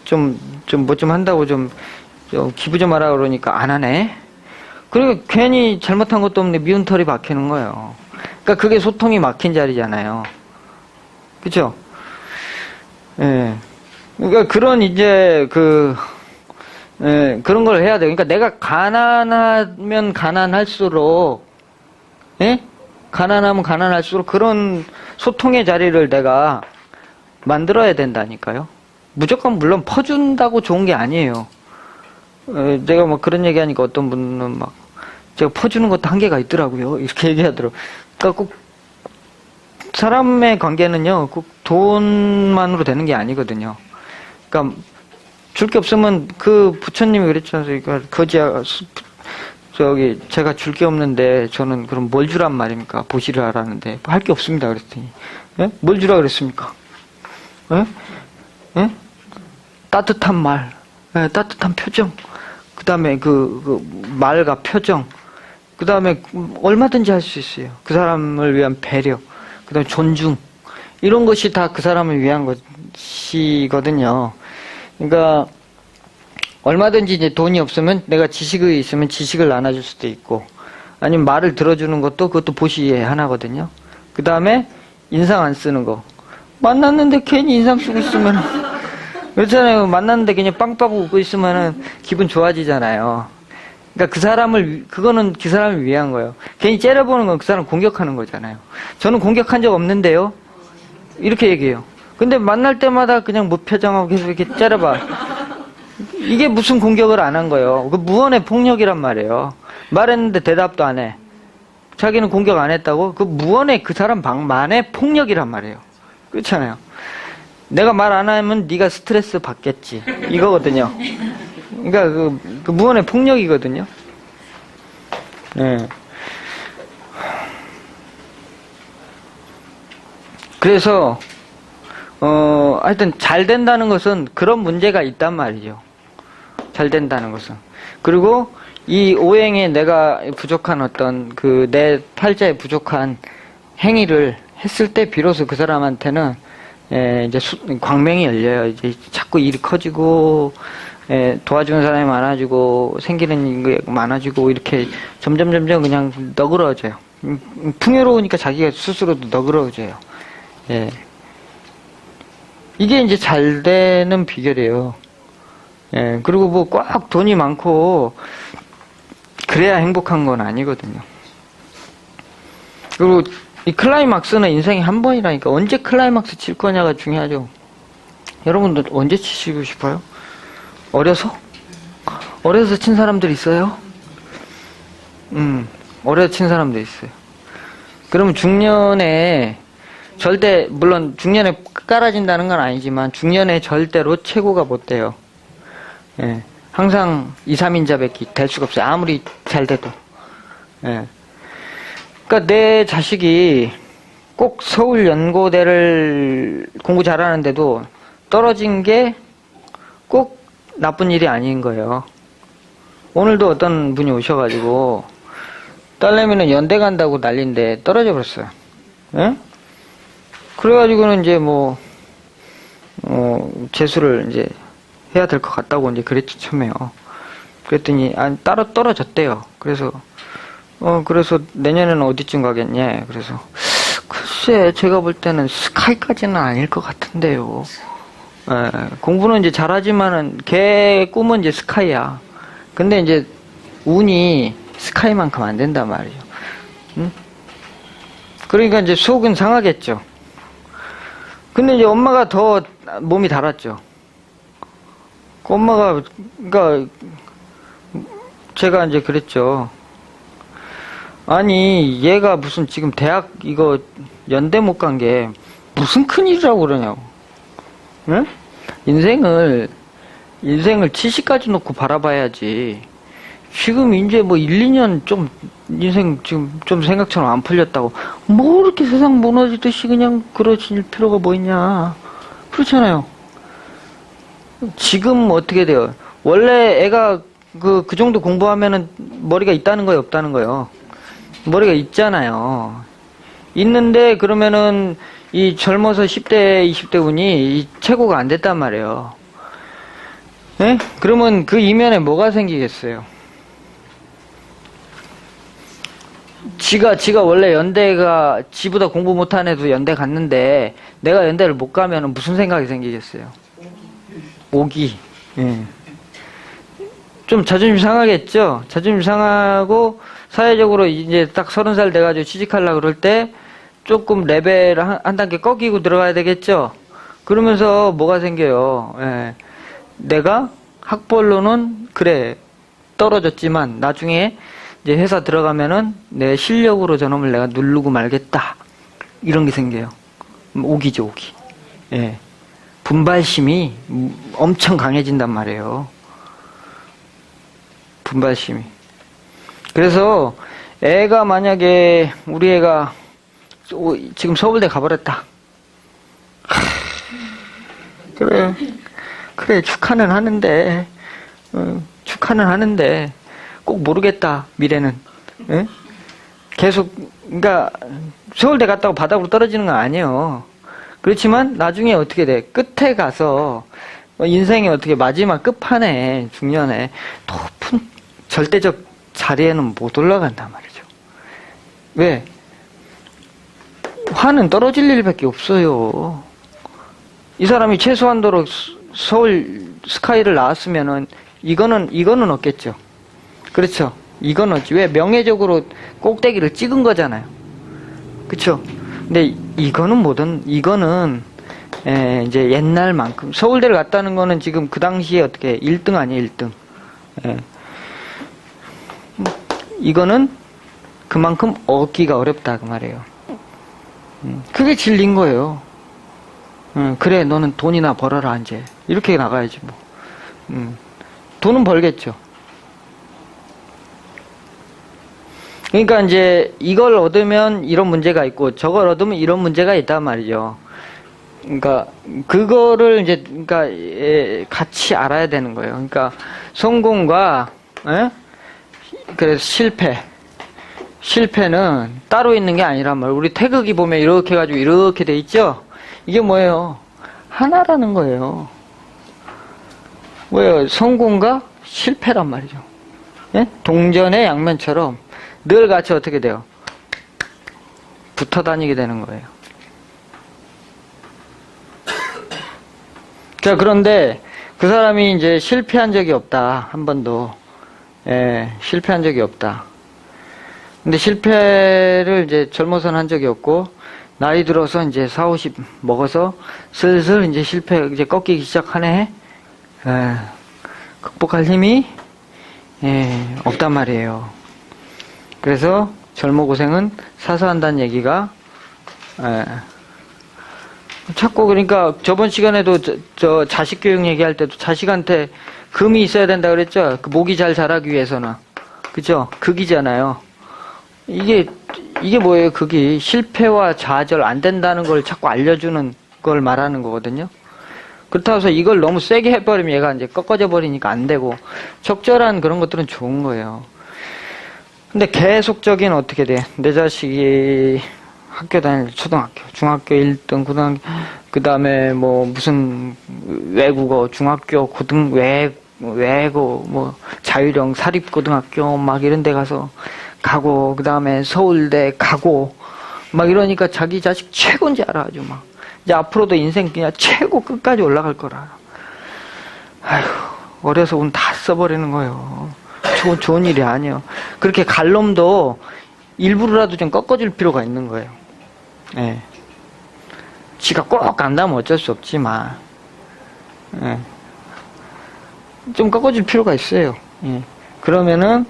Speaker 1: 좀 한다고 좀 기부 좀 하라 그러니까 안 하네? 그러니까 괜히 잘못한 것도 없는데 미운 털이 박히는 거예요. 그러니까 그게 소통이 막힌 자리잖아요. 그쵸? 그러니까 그런 걸 해야 돼요. 그러니까 내가 가난하면 가난할수록, 가난하면 가난할수록 그런 소통의 자리를 내가 만들어야 된다니까요. 무조건 물론 퍼준다고 좋은 게 아니에요. 내가 뭐 그런 얘기하니까 어떤 분은 제가 퍼주는 것도 한계가 있더라고요. 이렇게 얘기하더라고요. 그러니까 꼭 사람의 관계는요, 꼭 돈만으로 되는 게 아니거든요. 그러니까 줄 게 없으면 그 부처님이 그랬지 않습니까? 제가 줄 게 없는데 저는 그럼 뭘 주란 말입니까? 보시를 하라는데 할 게 없습니다. 그랬더니 뭘 주라 그랬습니까? 따뜻한 말, 따뜻한 표정, 그 다음에 말과 표정, 그 다음에 얼마든지 할 수 있어요. 그 사람을 위한 배려, 그 다음에 존중, 이런 것이 다 그 사람을 위한 것이거든요. 그러니까 얼마든지 이제 돈이 없으면 내가 지식이 있으면 지식을 나눠줄 수도 있고, 아니면 말을 들어주는 그것도 보시의 하나거든요. 그 다음에 인상 안 쓰는 거. 만났는데 괜히 인상 쓰고 있으면 그렇잖아요. 만났는데 그냥 빵빠고 웃고 있으면은 기분 좋아지잖아요. 그러니까 그 사람을, 그거는 그 사람을 위한 거예요. 괜히 째려보는 건 그 사람 공격하는 거잖아요. 저는 공격한 적 없는데요? 이렇게 얘기해요. 근데 만날 때마다 그냥 무표정하고 계속 이렇게 째려봐. 이게 무슨 공격을 안 한 거예요. 그 무언의 폭력이란 말이에요. 말했는데 대답도 안 해. 자기는 공격 안 했다고? 그 무언의 그 사람 방만의 폭력이란 말이에요. 그렇잖아요. 내가 말 안 하면 네가 스트레스 받겠지. 이거거든요. 그러니까 그 무언의 폭력이거든요. 네. 그래서 하여튼 잘 된다는 것은 그런 문제가 있단 말이죠. 잘 된다는 것은. 그리고 이 오행에 내가 부족한 어떤 그 내 팔자에 부족한 행위를 했을 때 비로소 그 사람한테는 이제 광명이 열려요. 이제 자꾸 일이 커지고 도와주는 사람이 많아지고 생기는 게 많아지고 이렇게 점점 그냥 너그러워져요. 풍요로우니까 자기가 스스로도 너그러워져요. 예. 이게 이제 잘 되는 비결이에요. 예. 그리고 뭐 꽉 돈이 많고 그래야 행복한 건 아니거든요. 그리고 이 클라이막스는 인생에 한 번이라니까 언제 클라이막스 칠 거냐가 중요하죠. 여러분들 언제 치시고 싶어요? 어려서? 어려서 친 사람들 있어요? 어려서 친 사람들 있어요. 그러면 중년에 절대, 물론 중년에 깔아진다는 건 아니지만 중년에 절대로 최고가 못 돼요. 예. 항상 2, 3인자밖에 될 수가 없어요. 아무리 잘 돼도. 예. 그러니까 내 자식이 꼭 서울연고대를 공부 잘하는데도 떨어진 게 꼭 나쁜 일이 아닌 거예요. 오늘도 어떤 분이 오셔가지고 딸내미는 연대 간다고 난리인데 떨어져 버렸어요. 예? 그래가지고는 이제 뭐 재수를 이제 해야 될 것 같다고 이제 그랬지 처음에요. 그랬더니 따로 떨어졌대요. 그래서 내년에는 어디쯤 가겠냐? 그래서 글쎄 제가 볼 때는 스카이까지는 아닐 것 같은데요. 예, 공부는 이제 잘하지만은 걔 꿈은 이제 스카이야. 근데 이제 운이 스카이만큼 안 된단 말이죠. 응? 그러니까 이제 속은 상하겠죠. 근데 이제 엄마가 더 몸이 달았죠. 그 엄마가, 그러니까 제가 이제 그랬죠. 아니 얘가 무슨 지금 대학 이거 연대 못 간 게 무슨 큰일이라고 그러냐고. 응? 인생을 70까지 놓고 바라봐야지. 지금 이제 뭐 1, 2년 좀 인생 지금 좀 생각처럼 안 풀렸다고 뭐 이렇게 세상 무너지듯이 그냥 그러실 필요가 뭐 있냐. 그렇잖아요. 지금 어떻게 돼요? 원래 애가 그 정도 공부하면은 머리가 있다는 거예요, 없다는 거예요? 머리가 있잖아요. 있는데 그러면은 이 젊어서 10대, 20대 운이 이 최고가 안 됐단 말이에요. 예? 그러면 그 이면에 뭐가 생기겠어요? 지가 원래 연대가 지보다 공부 못한 애도 연대 갔는데 내가 연대를 못 가면은 무슨 생각이 생기겠어요? 오기. 예. 좀 자존심 상하겠죠? 자존심 상하고 사회적으로 이제 딱 30살 돼가지고 취직하려고 그럴 때 조금 레벨을 한 단계 꺾이고 들어가야 되겠죠? 그러면서 뭐가 생겨요? 예. 내가 학벌로는 그래 떨어졌지만 나중에 이제 회사 들어가면은 내 실력으로 저놈을 내가 누르고 말겠다. 이런 게 생겨요. 오기죠, 오기. 예. 분발심이 엄청 강해진단 말이에요. 분발심이. 그래서 애가 만약에 우리 애가 지금 서울대 가버렸다. 그래 축하는 하는데 축하는 하는데 꼭 모르겠다 미래는. 예? 계속 그러니까 서울대 갔다고 바닥으로 떨어지는 건 아니에요. 그렇지만 나중에 어떻게 돼? 끝에 가서 인생의 어떻게 마지막 끝판에 중년에 높은 절대적 자리에는 못 올라간단 말이죠. 왜? 화는 떨어질 일밖에 없어요. 이 사람이 최소한도로 서울 스카이를 나왔으면은 이거는 없겠죠. 그렇죠. 이건 어찌, 왜 명예적으로 꼭대기를 찍은 거잖아요. 그쵸? 근데 이거는 이거는, 이제 옛날만큼, 서울대를 갔다는 거는 지금 그 당시에 어떻게 1등 아니에요, 1등. 예. 이거는 그만큼 얻기가 어렵다, 그 말이에요. 그게 진리인 거예요. 그래, 너는 돈이나 벌어라, 이제. 이렇게 나가야지, 뭐. 돈은 벌겠죠. 그러니까 이제 이걸 얻으면 이런 문제가 있고 저걸 얻으면 이런 문제가 있단 말이죠. 그러니까 그거를 이제 그러니까 같이 알아야 되는 거예요. 그러니까 성공과 그래서 실패는 따로 있는 게 아니란 말이에요. 우리 태극기 보면 이렇게 해가지고 이렇게 돼 있죠. 이게 뭐예요? 하나라는 거예요. 뭐예요? 성공과 실패란 말이죠. 예? 동전의 양면처럼 늘 같이 어떻게 돼요? 붙어 다니게 되는 거예요. 자, 그런데 그 사람이 이제 실패한 적이 없다. 한 번도. 실패한 적이 없다. 근데 실패를 이제 젊어서는 한 적이 없고, 나이 들어서 이제 40, 50 먹어서 슬슬 이제 실패, 이제 꺾이기 시작하네. 극복할 힘이, 없단 말이에요. 그래서 젊어 고생은 사서 한다는 얘기가 자꾸 그러니까 저번 시간에도 저 자식 교육 얘기할 때도 자식한테 금이 있어야 된다 그랬죠. 그 목이 잘 자라기 위해서는 그죠? 극이잖아요. 이게 뭐예요? 극이 실패와 좌절 안 된다는 걸 자꾸 알려주는 걸 말하는 거거든요. 그렇다고 해서 이걸 너무 세게 해버리면 얘가 이제 꺾어져 버리니까 안 되고 적절한 그런 것들은 좋은 거예요. 근데 계속적인 어떻게 돼? 내 자식이 학교 다닐 초등학교, 중학교 1등, 고등학교, 그 다음에 뭐 무슨 외국어, 중학교, 외고, 뭐 자유령, 사립고등학교 막 이런 데 가고, 그 다음에 서울대 가고, 막 이러니까 자기 자식 최고인지 알아, 아주 막. 이제 앞으로도 인생 그냥 최고 끝까지 올라갈 거라. 아휴, 어려서 운 다 써버리는 거예요. 좋은 일이 아니에요. 그렇게 갈 놈도 일부러라도 좀 꺾어줄 필요가 있는 거예요. 예. 지가 꼭 간다면 어쩔 수 없지만, 예. 좀 꺾어줄 필요가 있어요. 예. 그러면은,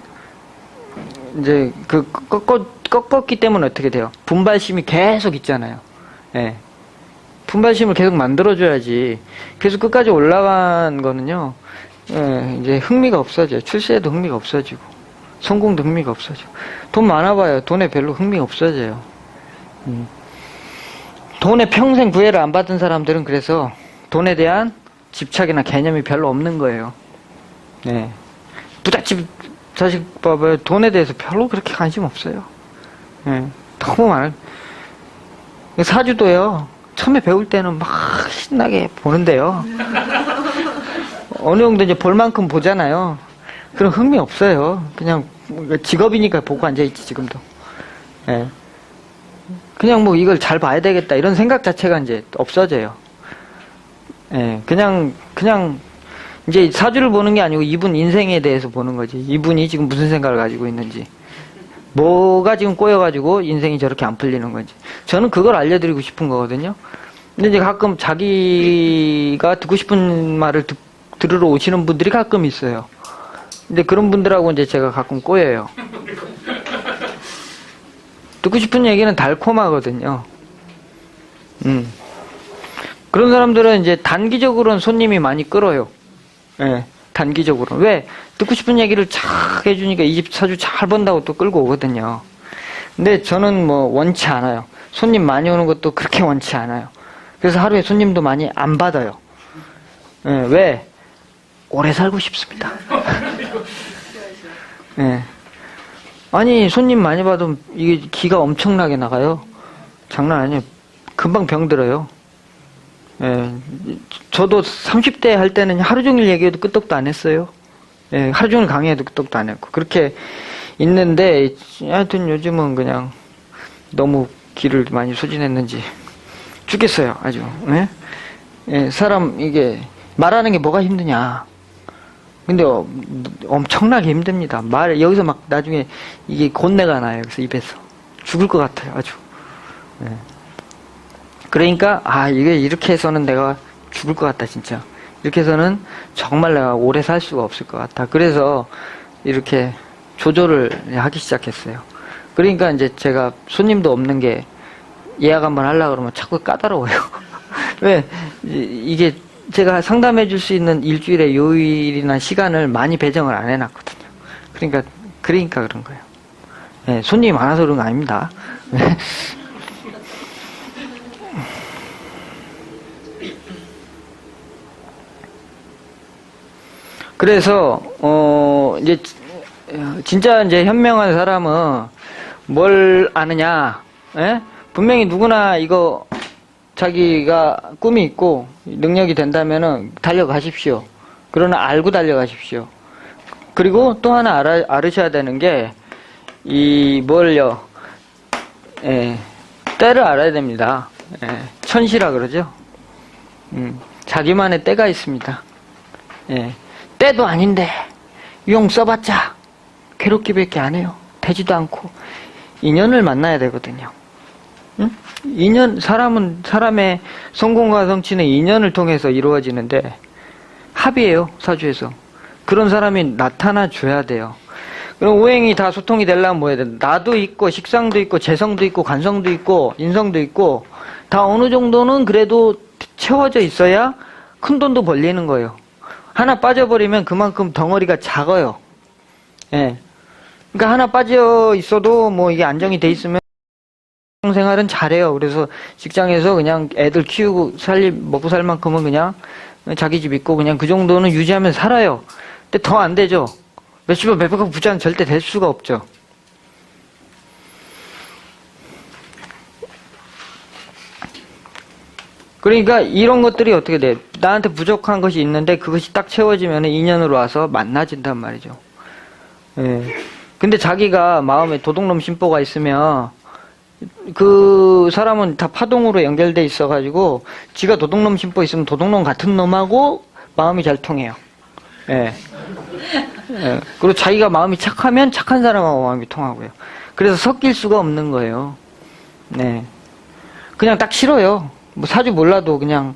Speaker 1: 이제, 꺾었기 때문에 어떻게 돼요? 분발심이 계속 있잖아요. 예. 분발심을 계속 만들어줘야지. 계속 끝까지 올라간 거는요, 이제 흥미가 없어져요. 출세에도 흥미가 없어지고, 성공도 흥미가 없어지고. 돈 많아봐요. 돈에 별로 흥미가 없어져요. 돈에 평생 구애를 안 받은 사람들은 그래서 돈에 대한 집착이나 개념이 별로 없는 거예요. 네. 부잣집 자식 봐봐요. 돈에 대해서 별로 그렇게 관심 없어요. 네. 너무 많아요. 사주도요. 처음에 배울 때는 막 신나게 보는데요. 어느 정도 이제 볼 만큼 보잖아요. 그럼 흥미 없어요. 그냥 직업이니까 보고 앉아있지, 지금도. 예. 그냥 뭐 이걸 잘 봐야 되겠다, 이런 생각 자체가 이제 없어져요. 예. 그냥 이제 사주를 보는 게 아니고 이분 인생에 대해서 보는 거지. 이분이 지금 무슨 생각을 가지고 있는지. 뭐가 지금 꼬여가지고 인생이 저렇게 안 풀리는 건지. 저는 그걸 알려드리고 싶은 거거든요. 근데 이제 가끔 자기가 듣고 싶은 말을 들으러 오시는 분들이 가끔 있어요. 근데 그런 분들하고 이제 제가 가끔 꼬여요. 듣고 싶은 얘기는 달콤하거든요. 그런 사람들은 이제 단기적으로는 손님이 많이 끌어요. 예, 단기적으로. 왜? 듣고 싶은 얘기를 착 해주니까 이 집 사주 잘 번다고 또 끌고 오거든요. 근데 저는 뭐 원치 않아요. 손님 많이 오는 것도 그렇게 원치 않아요. 그래서 하루에 손님도 많이 안 받아요. 예, 왜? 오래 살고 싶습니다. 예. 아니, 손님 많이 받으면 이게 기가 엄청나게 나가요. 장난 아니에요. 금방 병들어요. 예. 저도 30대 할 때는 하루 종일 얘기해도 끄떡도 안 했어요. 예. 하루 종일 강의해도 끄떡도 안 했고. 그렇게 있는데, 하여튼 요즘은 그냥 너무 기를 많이 소진했는지 죽겠어요. 아주. 예? 예. 사람, 이게, 말하는 게 뭐가 힘드냐. 근데 엄청나게 힘듭니다. 여기서 막 나중에 이게 곤내가 나요. 그래서 입에서. 죽을 것 같아요. 아주. 네. 그러니까, 이게 이렇게 해서는 내가 죽을 것 같다, 진짜. 이렇게 해서는 정말 내가 오래 살 수가 없을 것 같아. 그래서 이렇게 조절을 하기 시작했어요. 그러니까 이제 제가 손님도 없는 게 예약 한번 하려고 그러면 자꾸 까다로워요. 왜? 이게 제가 상담해 줄 수 있는 일주일에 요일이나 시간을 많이 배정을 안 해놨거든요. 그러니까 그런 거예요. 네, 손님이 많아서 그런 거 아닙니다. 그래서, 이제, 진짜 이제 현명한 사람은 뭘 아느냐, 예? 분명히 누구나 이거 자기가 꿈이 있고 능력이 된다면은 달려가십시오. 그러나 알고 달려가십시오. 그리고 또 하나 알으셔야 되는 게, 때를 알아야 됩니다. 천시라 그러죠. 자기만의 때가 있습니다. 때도 아닌데, 용 써봤자 괴롭기밖에 안 해요. 되지도 않고. 인연을 만나야 되거든요. 사람의 성공과 성취는 인연을 통해서 이루어지는데, 합이에요, 사주에서. 그런 사람이 나타나 줘야 돼요. 그럼 오행이 다 소통이 되려면 뭐 해야 돼? 나도 있고, 식상도 있고, 재성도 있고, 관성도 있고, 인성도 있고, 다 어느 정도는 그래도 채워져 있어야 큰 돈도 벌리는 거예요. 하나 빠져버리면 그만큼 덩어리가 작아요. 예. 그러니까 하나 빠져 있어도 뭐 이게 안정이 돼 있으면 생활은 잘해요. 그래서 직장에서 그냥 애들 키우고 먹고 살 만큼은 그냥 자기 집 있고 그냥 그 정도는 유지하면서 살아요. 근데 더 안 되죠. 몇십억 몇백억 부자는 절대 될 수가 없죠. 그러니까 이런 것들이 어떻게 돼? 나한테 부족한 것이 있는데 그것이 딱 채워지면 인연으로 와서 만나진단 말이죠. 근데 자기가 마음에 도둑놈 심보가 있으면 그 사람은 다 파동으로 연결돼 있어가지고 지가 도둑놈 심보 있으면 도둑놈 같은 놈하고 마음이 잘 통해요. 그리고 자기가 마음이 착하면 착한 사람하고 마음이 통하고요. 그래서 섞일 수가 없는 거예요. 그냥 딱 싫어요. 뭐 사주 몰라도 그냥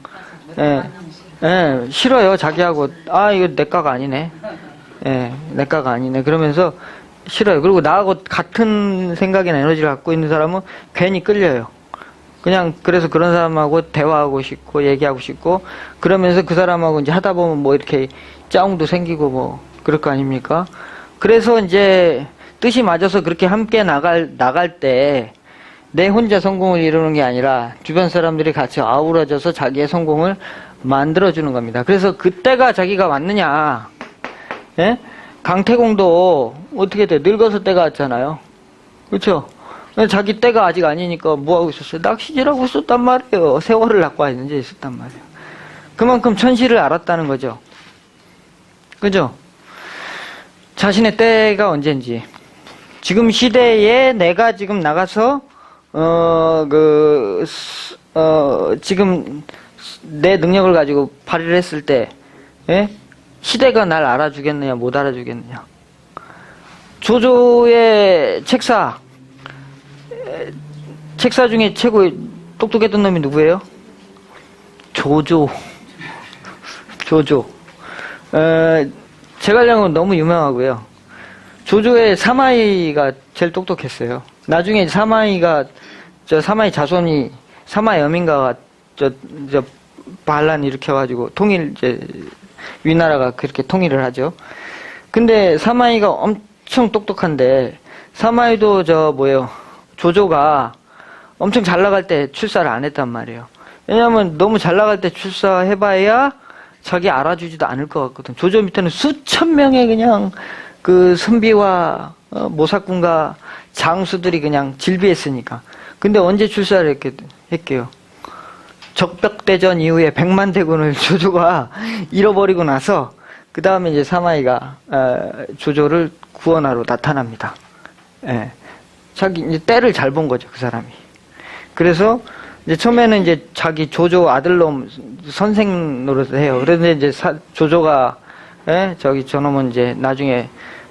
Speaker 1: 싫어요. 자기하고 이거 내 과가 아니네. 내 과가 아니네. 그러면서 싫어요. 그리고 나하고 같은 생각이나 에너지를 갖고 있는 사람은 괜히 끌려요. 그냥 그래서 그런 사람하고 대화하고 싶고 얘기하고 싶고 그러면서 그 사람하고 이제 하다 보면 뭐 이렇게 짜웅도 생기고 뭐 그럴 거 아닙니까? 그래서 이제 뜻이 맞아서 그렇게 함께 나갈 때 내 혼자 성공을 이루는 게 아니라 주변 사람들이 같이 아우러져서 자기의 성공을 만들어주는 겁니다. 그래서 그때가 자기가 맞느냐? 강태공도 어떻게 돼? 늙어서 때가 왔잖아요. 그렇죠? 자기 때가 아직 아니니까 뭐하고 있었어요? 낚시질하고 있었단 말이에요. 세월을 낳고 왔는지 있었단 말이에요. 그만큼 천시를 알았다는 거죠. 그죠? 자신의 때가 언젠지. 지금 시대에 내가 지금 나가서 지금 내 능력을 가지고 발휘를 했을 때, 시대가 날 알아주겠느냐, 못 알아주겠느냐. 조조의 책사 중에 최고 똑똑했던 놈이 누구예요? 조조. 제갈량은 너무 유명하고요. 조조의 사마이가 제일 똑똑했어요. 나중에 사마이 자손이 사마염인가가 반란 일으켜가지고 위나라가 그렇게 통일을 하죠. 근데 사마이가 엄청 똑똑한데 사마이도 조조가 엄청 잘 나갈 때 출사를 안 했단 말이에요. 왜냐하면 너무 잘 나갈 때 출사해봐야 자기 알아주지도 않을 것 같거든. 조조 밑에는 수천 명의 그냥 그 선비와 모사꾼과 장수들이 그냥 질비했으니까. 근데 언제 출사를 했게요? 적벽대전 이후에 100만 대군을 조조가 잃어버리고 나서 그 다음에 이제 사마이가 조조를 구원하러 나타납니다. 자기 이제 때를 잘 본 거죠, 그 사람이. 그래서 이제 처음에는 이제 자기 조조 아들놈 선생 노릇을 해요. 그런데 이제 조조가 저놈은 이제 나중에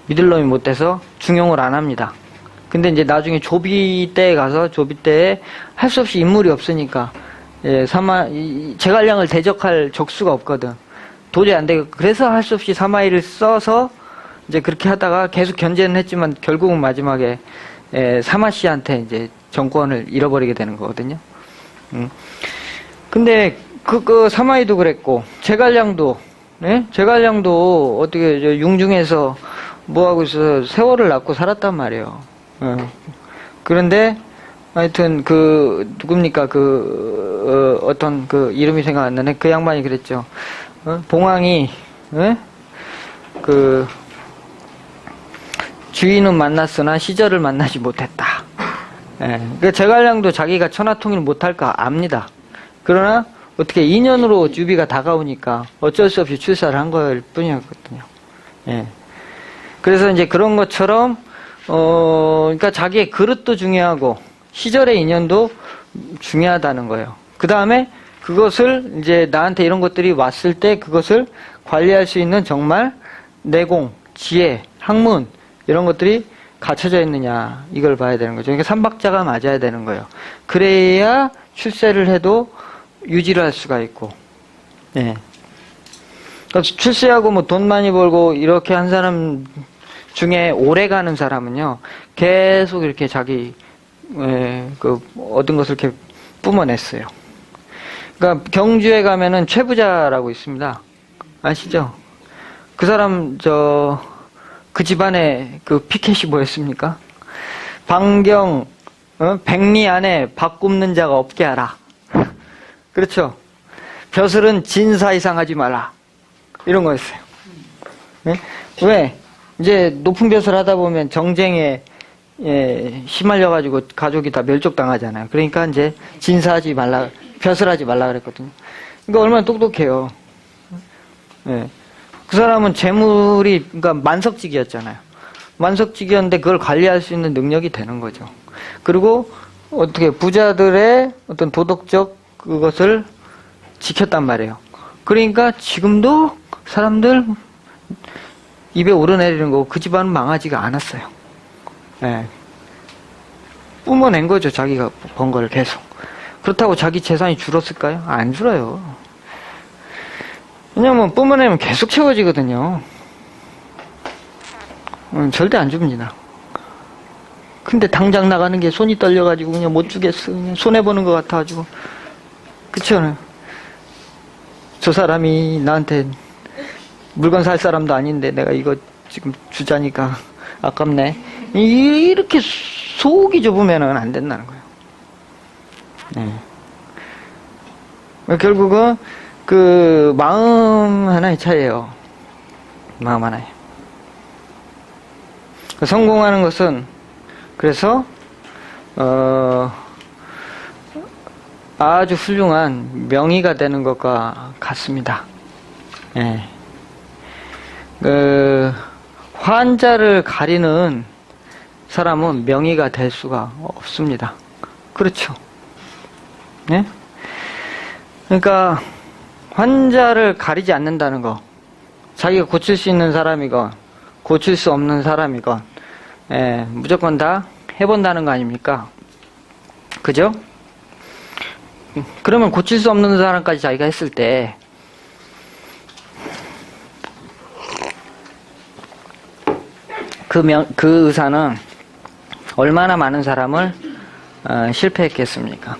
Speaker 1: 믿을 놈이 못 돼서 중용을 안 합니다. 근데 이제 나중에 조비 때에 가서 조비 때에 할 수 없이 인물이 없으니까 제갈량을 대적할 적수가 없거든. 도저히 안 되고 그래서 할 수 없이 사마이를 써서 이제 그렇게 하다가 계속 견제는 했지만 결국은 마지막에 사마씨한테 이제 정권을 잃어버리게 되는 거거든요. 근데 그 사마이도 그랬고 제갈량도 제갈량도 어떻게 융중에서 뭐 하고 있어서 세월을 낳고 살았단 말이에요. 그런데 하여튼 누굽니까 어떤 이름이 생각 안 나네. 그 양반이 그랬죠. 봉황이 주인은 만났으나 시절을 만나지 못했다. 그러니까 제갈량도 자기가 천하통일 못할 거 압니다. 그러나 어떻게 인연으로 유비가 다가오니까 어쩔 수 없이 출사를 한 걸 뿐이었거든요. 그래서 이제 그런 것처럼 그러니까 자기의 그릇도 중요하고 시절의 인연도 중요하다는 거예요. 그 다음에 그것을 이제 나한테 이런 것들이 왔을 때 그것을 관리할 수 있는 정말 내공, 지혜, 학문 이런 것들이 갖춰져 있느냐 이걸 봐야 되는 거죠. 그러니까 삼박자가 맞아야 되는 거예요. 그래야 출세를 해도 유지를 할 수가 있고. 그러니까 출세하고 뭐 돈 많이 벌고 이렇게 한 사람 중에 오래 가는 사람은요 계속 이렇게 자기 얻은 것을 이렇게 뿜어냈어요. 그러니까 경주에 가면은 최부자라고 있습니다. 아시죠? 그 사람 그 집안에 피켓이 뭐였습니까? 방경 백리 안에 밥 굽는 자가 없게 하라. 그렇죠? 벼슬은 진사 이상 하지 마라. 이런 거였어요. 왜? 이제 높은 벼슬 하다 보면 정쟁에 휘말려가지고 가족이 다 멸족당하잖아요. 그러니까 이제 진사하지 말라, 벼슬하지 말라 그랬거든요. 그러니까 얼마나 똑똑해요. 그 사람은 재물이, 그러니까 만석직이었잖아요. 만석직이었는데 그걸 관리할 수 있는 능력이 되는 거죠. 그리고 어떻게 부자들의 어떤 도덕적 그것을 지켰단 말이에요. 그러니까 지금도 사람들 입에 오르내리는 거고 그 집안은 망하지가 않았어요. 뿜어낸 거죠. 자기가 번 거를 계속. 그렇다고 자기 재산이 줄었을까요? 안 줄어요. 왜냐면 뿜어내면 계속 채워지거든요. 절대 안 줍니다. 근데 당장 나가는 게 손이 떨려가지고 그냥 못 주겠어. 그냥 손해보는 것 같아가지고. 그쵸? 저 사람이 나한테 물건 살 사람도 아닌데 내가 이거 지금 주자니까 아깝네. 이렇게 속이 좁으면은 안 된다는 거예요. 결국은 마음 하나의 차이예요. 마음 하나에. 성공하는 것은 그래서 아주 훌륭한 명의가 되는 것과 같습니다. 환자를 가리는 사람은 명의가 될 수가 없습니다. 그렇죠? 그러니까 환자를 가리지 않는다는 거, 자기가 고칠 수 있는 사람이건 고칠 수 없는 사람이건 무조건 다 해본다는 거 아닙니까? 그죠? 그러면 고칠 수 없는 사람까지 자기가 했을 때 그 의사는 얼마나 많은 사람을 실패했겠습니까?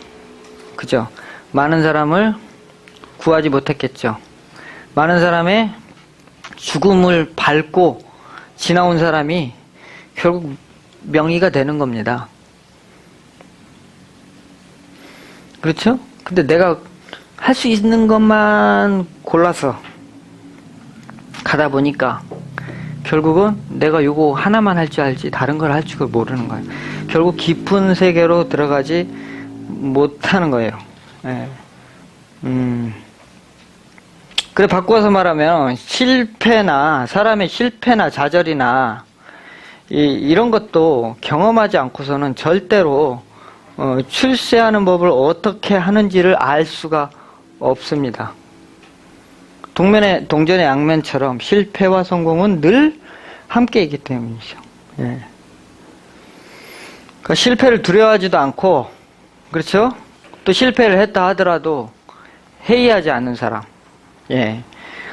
Speaker 1: 그죠? 많은 사람을 구하지 못했겠죠. 많은 사람의 죽음을 밟고 지나온 사람이 결국 명의가 되는 겁니다. 그렇죠? 근데 내가 할 수 있는 것만 골라서 가다 보니까 결국은 내가 요거 하나만 할 줄 알지 다른 걸 할 줄 모르는 거예요. 결국 깊은 세계로 들어가지 못하는 거예요. 그래 바꿔서 말하면 사람의 실패나 좌절이나 이런 것도 경험하지 않고서는 절대로 출세하는 법을 어떻게 하는지를 알 수가 없습니다. 동전의 양면처럼 실패와 성공은 늘 함께이기 때문이죠. 예. 그러니까 실패를 두려워하지도 않고, 그렇죠? 또 실패를 했다 하더라도 회의하지 않는 사람. 예.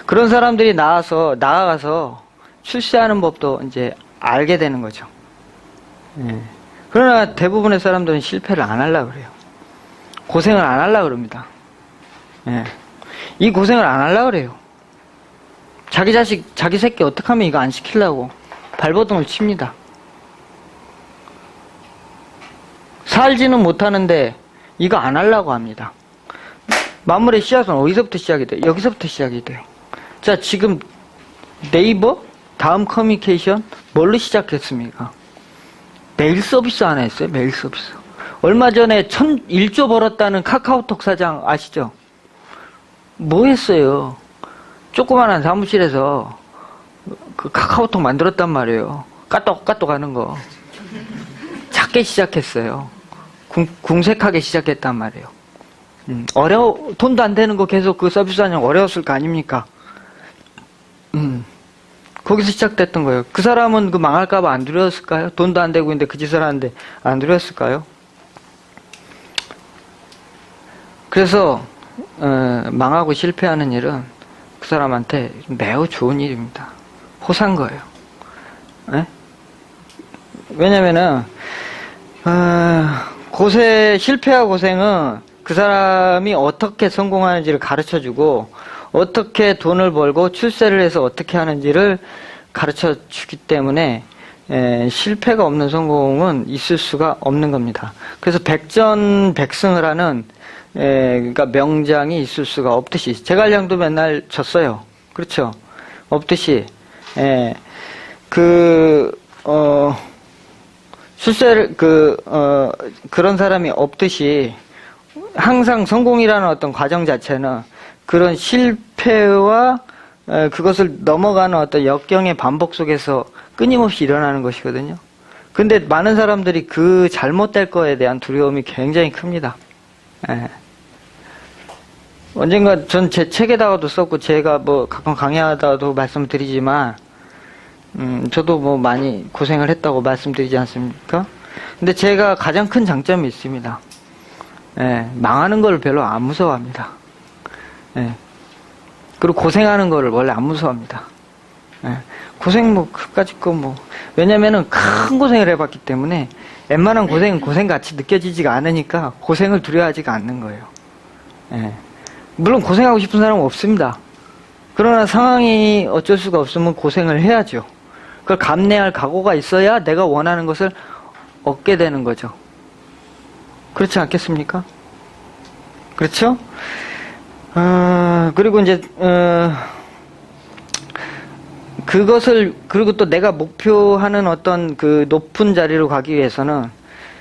Speaker 1: 그런 사람들이 나아가서 출세하는 법도 이제 알게 되는 거죠. 예. 그러나 대부분의 사람들은 실패를 안 하려고 그래요. 고생을 안 하려고 그럽니다. 예. 이 고생을 안 하려고 그래요. 자기 자식, 자기 새끼 어떻게 하면 이거 안 시키려고 발버둥을 칩니다. 살지는 못하는데 이거 안 하려고 합니다. 만물의 씨앗은 어디서부터 시작이 돼요? 여기서부터 시작이 돼요. 자, 지금 네이버, 다음 커뮤니케이션 뭘로 시작했습니까? 메일 서비스 하나 했어요. 메일 서비스. 얼마 전에 1조 벌었다는 카카오톡 사장 아시죠? 뭐 했어요? 조그만한 사무실에서 그 카카오톡 만들었단 말이에요. 까똑까똑 하는 거. 작게 시작했어요. 궁색하게 시작했단 말이에요. 돈도 안 되는 거 계속 그 서비스 하냐고 어려웠을 거 아닙니까? 거기서 시작됐던 거예요. 그 사람은 그 망할까봐 안 두려웠을까요? 돈도 안 되고 있는데 그 짓을 하는데 안 두려웠을까요? 그래서 망하고 실패하는 일은 그 사람한테 매우 좋은 일입니다. 호사인 거예요. 네? 왜냐면은 실패와 고생은 그 사람이 어떻게 성공하는지를 가르쳐주고 어떻게 돈을 벌고 출세를 해서 어떻게 하는지를 가르쳐주기 때문에 실패가 없는 성공은 있을 수가 없는 겁니다. 그래서 백전백승을 하는 그러니까 명장이 있을 수가 없듯이 제갈량도 맨날 졌어요. 그렇죠? 없듯이 출세를 그런 사람이 없듯이 항상 성공이라는 어떤 과정 자체는 그런 실패와 그것을 넘어가는 어떤 역경의 반복 속에서 끊임없이 일어나는 것이거든요. 근데 많은 사람들이 그 잘못될 거에 대한 두려움이 굉장히 큽니다. 언젠가 전 제 책에다가도 썼고 제가 뭐 가끔 강의하다가도 말씀드리지만 저도 뭐 많이 고생을 했다고 말씀드리지 않습니까? 근데 제가 가장 큰 장점이 있습니다. 망하는 걸 별로 안 무서워합니다. 그리고 고생하는 거를 원래 안 무서워합니다. 고생 뭐 그까짓 거 뭐 왜냐면은 큰 고생을 해봤기 때문에 웬만한 고생은 고생같이 느껴지지가 않으니까 고생을 두려워하지가 않는 거예요. 물론 고생하고 싶은 사람은 없습니다. 그러나 상황이 어쩔 수가 없으면 고생을 해야죠. 그걸 감내할 각오가 있어야 내가 원하는 것을 얻게 되는 거죠. 그렇지 않겠습니까? 그렇죠? 그리고 이제 그리고 또 내가 목표하는 어떤 그 높은 자리로 가기 위해서는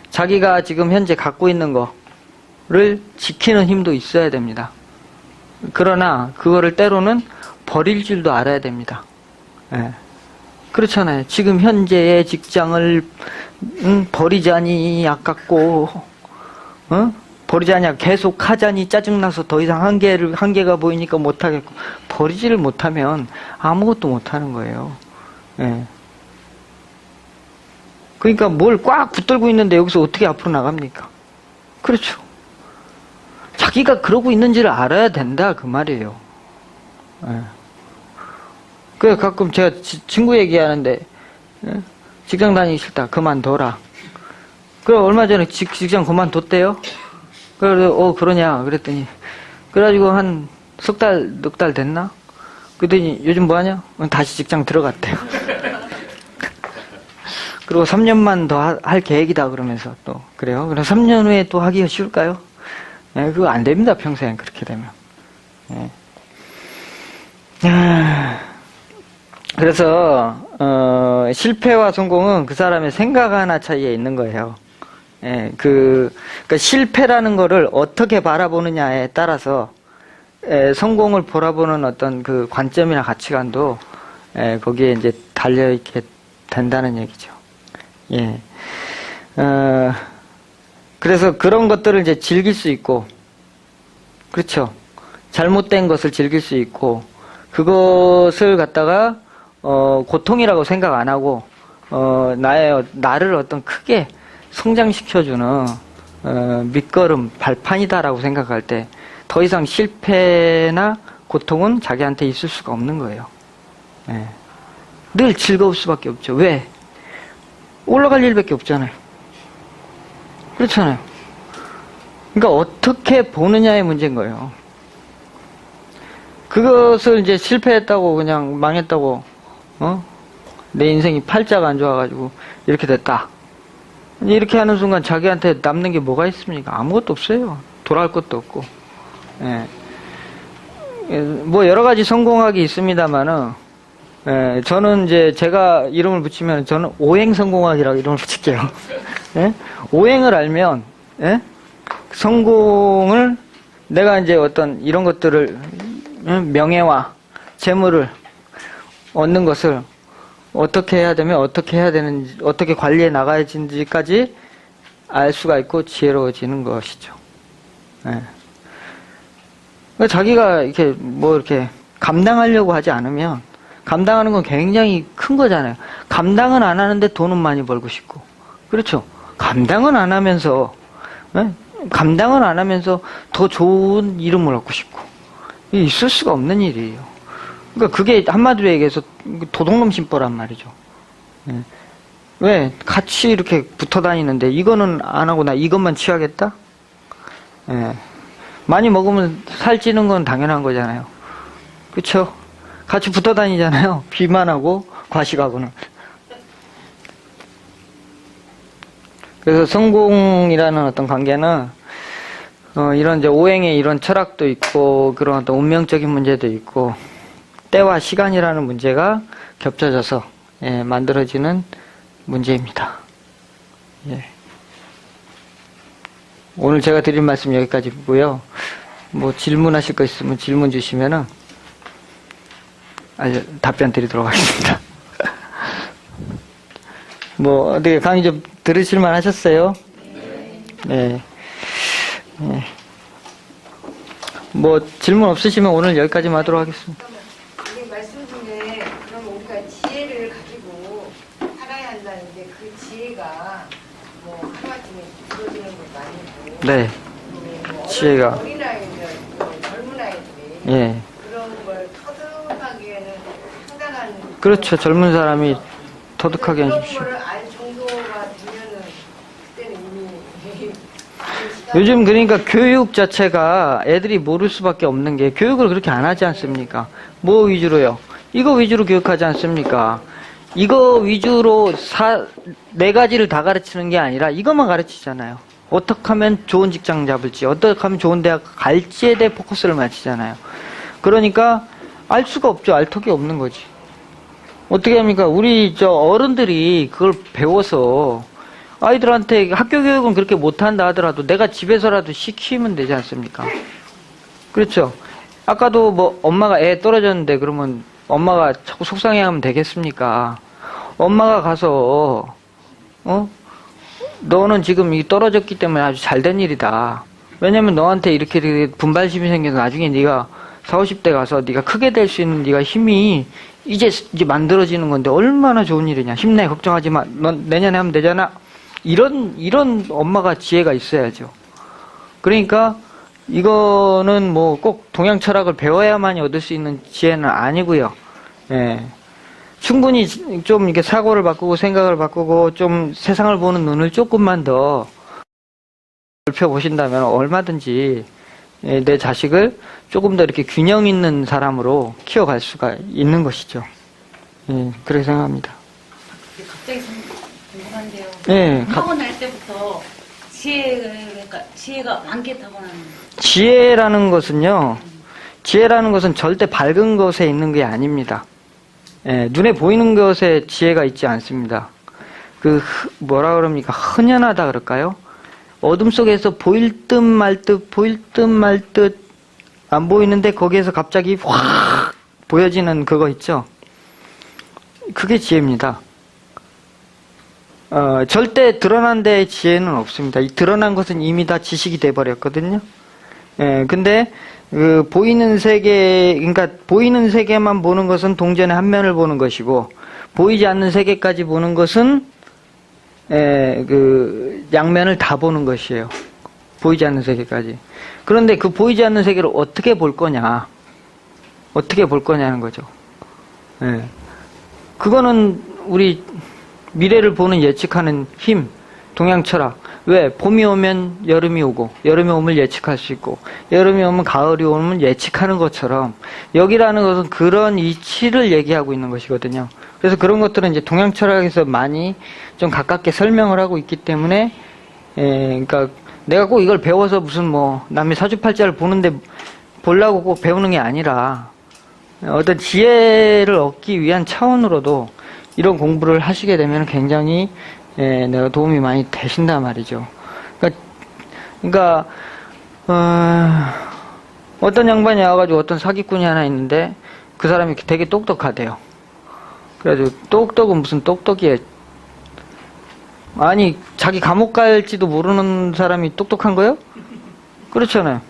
Speaker 1: 자기가 지금 현재 갖고 있는 거를 지키는 힘도 있어야 됩니다. 그러나 그거를 때로는 버릴 줄도 알아야 됩니다. 그렇잖아요. 지금 현재의 직장을 버리자니 아깝고 버리자니 계속 하자니 짜증나서 더 이상 한계가 보이니까 못하겠고 버리지를 못하면 아무것도 못하는 거예요. 그러니까 뭘 꽉 붙들고 있는데 여기서 어떻게 앞으로 나갑니까? 그렇죠. 자기가 그러고 있는지를 알아야 된다 그 말이에요. 그래 가끔 제가 친구 얘기하는데 직장 다니기 싫다 그만둬라. 그래 얼마 전에 직장 그만뒀대요. 그래서 그러냐 그랬더니 그래가지고 한 넉 달 됐나? 그랬더니 요즘 뭐하냐? 다시 직장 들어갔대요. 그리고 3년만 더 할 계획이다 그러면서 또 그래요. 그럼 3년 후에 또 하기가 쉬울까요? 그거 안 됩니다 평생 그렇게 되면. 그래서 실패와 성공은 그 사람의 생각 하나 차이에 있는 거예요. 그러니까 실패라는 거를 어떻게 바라보느냐에 따라서 성공을 바라보는 어떤 그 관점이나 가치관도 거기에 이제 달려 있게 된다는 얘기죠. 그래서 그런 것들을 이제 즐길 수 있고, 그렇죠. 잘못된 것을 즐길 수 있고, 그것을 갖다가 고통이라고 생각 안 하고 나를 어떤 크게 성장시켜주는 밑거름, 발판이다라고 생각할 때 더 이상 실패나 고통은 자기한테 있을 수가 없는 거예요. 예. 늘 즐거울 수밖에 없죠. 왜? 올라갈 일밖에 없잖아요. 그렇잖아요. 그러니까 어떻게 보느냐의 문제인 거예요. 그것을 이제 실패했다고 그냥 망했다고 내 인생이 팔자가 안 좋아가지고 이렇게 됐다. 이렇게 하는 순간 자기한테 남는 게 뭐가 있습니까? 아무것도 없어요. 돌아갈 것도 없고. 예. 뭐 여러 가지 성공학이 있습니다만은 저는 이제 제가 이름을 붙이면 저는 오행 성공학이라고 이름을 붙일게요. 예? 오행을 알면 성공을 내가 이제 어떤 이런 것들을 명예와 재물을 얻는 것을 어떻게 해야 되면 어떻게 해야 되는지 어떻게 관리해 나가야 되는지까지 알 수가 있고 지혜로워지는 것이죠. 예. 그러니까 자기가 이렇게 뭐 이렇게 감당하려고 하지 않으면 감당하는 건 굉장히 큰 거잖아요. 감당은 안 하는데 돈은 많이 벌고 싶고 그렇죠. 감당은 안 하면서 감당은 안 하면서 더 좋은 이름을 얻고 싶고 이게 있을 수가 없는 일이에요. 그러니까 그게 한마디로 얘기해서 도둑놈 심보란 말이죠. 왜 같이 이렇게 붙어 다니는데 이거는 안 하고 나 이것만 취하겠다? 많이 먹으면 살찌는 건 당연한 거잖아요. 그렇죠? 같이 붙어 다니잖아요. 비만하고 과식하고는. 그래서 성공이라는 어떤 관계는 이런 이제 오행의 이런 철학도 있고 그런 어떤 운명적인 문제도 있고 때와 시간이라는 문제가 겹쳐져서 만들어지는 문제입니다. 예. 오늘 제가 드린 말씀 여기까지고요. 뭐 질문하실 거 있으면 질문 주시면은 답변 드리도록 하겠습니다. 뭐 어떻게 강의 좀 들으실 만 하셨어요? 네. 네. 뭐 질문 없으시면 오늘 여기까지만 하도록 하겠습니다.
Speaker 2: 이 말씀 중에 그럼 우리가 지혜를 가지고 살아야 한다는데 그 지혜가 뭐 하루아침에 주어지는 것도 아니고
Speaker 1: 네.
Speaker 2: 뭐
Speaker 1: 지혜가
Speaker 2: 어린아이들, 젊은 아이들이
Speaker 1: 예.
Speaker 2: 그런 걸 터득하기에는 상당한
Speaker 1: 그렇죠. 젊은 사람이 터득하게
Speaker 2: 그런
Speaker 1: 해주십시오.
Speaker 2: 거를 알 정도가 되면은 그때는 이미
Speaker 1: 요즘 그러니까 교육 자체가 애들이 모를 수밖에 없는 게 교육을 그렇게 안 하지 않습니까? 뭐 위주로요? 이거 위주로 교육하지 않습니까? 이거 위주로 네 가지를 다 가르치는 게 아니라 이것만 가르치잖아요. 어떻게 하면 좋은 직장 잡을지, 어떻게 하면 좋은 대학 갈지에 대해 포커스를 맞추잖아요. 그러니까 알 수가 없죠. 알 턱이 없는 거지. 어떻게 합니까? 우리 어른들이 그걸 배워서 아이들한테 학교 교육은 그렇게 못한다 하더라도 내가 집에서라도 시키면 되지 않습니까? 그렇죠? 아까도 뭐 엄마가 애 떨어졌는데 그러면 엄마가 자꾸 속상해하면 되겠습니까? 엄마가 가서 너는 지금 이 떨어졌기 때문에 아주 잘된 일이다. 왜냐면 너한테 이렇게 분발심이 생겨서 나중에 네가 40, 50대 가서 네가 크게 될 수 있는 네가 힘이 이제 만들어지는 건데 얼마나 좋은 일이냐. 힘내, 걱정하지 마. 넌 내년에 하면 되잖아. 이런 엄마가 지혜가 있어야죠. 그러니까 이거는 뭐 꼭 동양 철학을 배워야만이 얻을 수 있는 지혜는 아니고요. 예. 충분히 좀 이렇게 사고를 바꾸고 생각을 바꾸고 좀 세상을 보는 눈을 조금만 더 넓혀 보신다면 얼마든지 내 자식을 조금 더 이렇게 균형 있는 사람으로 키워갈 수가 있는 것이죠. 예, 그렇게 생각합니다.
Speaker 3: 갑자기 궁금한데요.
Speaker 1: 예,
Speaker 3: 타고날 때부터 지혜가 많게 타고나는.
Speaker 1: 지혜라는 것은 절대 밝은 것에 있는 게 아닙니다. 예, 눈에 보이는 것에 지혜가 있지 않습니다. 뭐라 그럽니까? 흔연하다 그럴까요? 어둠 속에서 보일 듯 말 듯 안 보이는데 거기에서 갑자기 확 보여지는 그거 있죠? 그게 지혜입니다. 절대 드러난 데에 지혜는 없습니다. 이 드러난 것은 이미 다 지식이 돼버렸거든요. 예, 근데 그 보이는 세계, 그러니까 보이는 세계만 보는 것은 동전의 한 면을 보는 것이고 보이지 않는 세계까지 보는 것은 그 양면을 다 보는 것이에요. 보이지 않는 세계까지. 그런데 그 보이지 않는 세계를 어떻게 볼 거냐? 어떻게 볼 거냐는 거죠. 예. 그거는 우리 미래를 보는 예측하는 힘, 동양 철학. 왜? 봄이 오면 여름이 오고, 여름이 오면 예측할 수 있고, 여름이 오면 가을이 오면 예측하는 것처럼, 여기라는 것은 그런 이치를 얘기하고 있는 것이거든요. 그래서 그런 것들은 이제 동양 철학에서 많이 좀 가깝게 설명을 하고 있기 때문에, 그러니까 내가 꼭 이걸 배워서 무슨 뭐, 남의 사주팔자를 보려고 꼭 배우는 게 아니라, 어떤 지혜를 얻기 위한 차원으로도 이런 공부를 하시게 되면 굉장히 내가 도움이 많이 되신단 말이죠. 그러니까 어떤 양반이 와가지고 어떤 사기꾼이 하나 있는데 그 사람이 되게 똑똑하대요. 그래가지고 똑똑은 무슨 똑똑이에 아니 자기 감옥 갈지도 모르는 사람이 똑똑한 거예요? 그렇잖아요.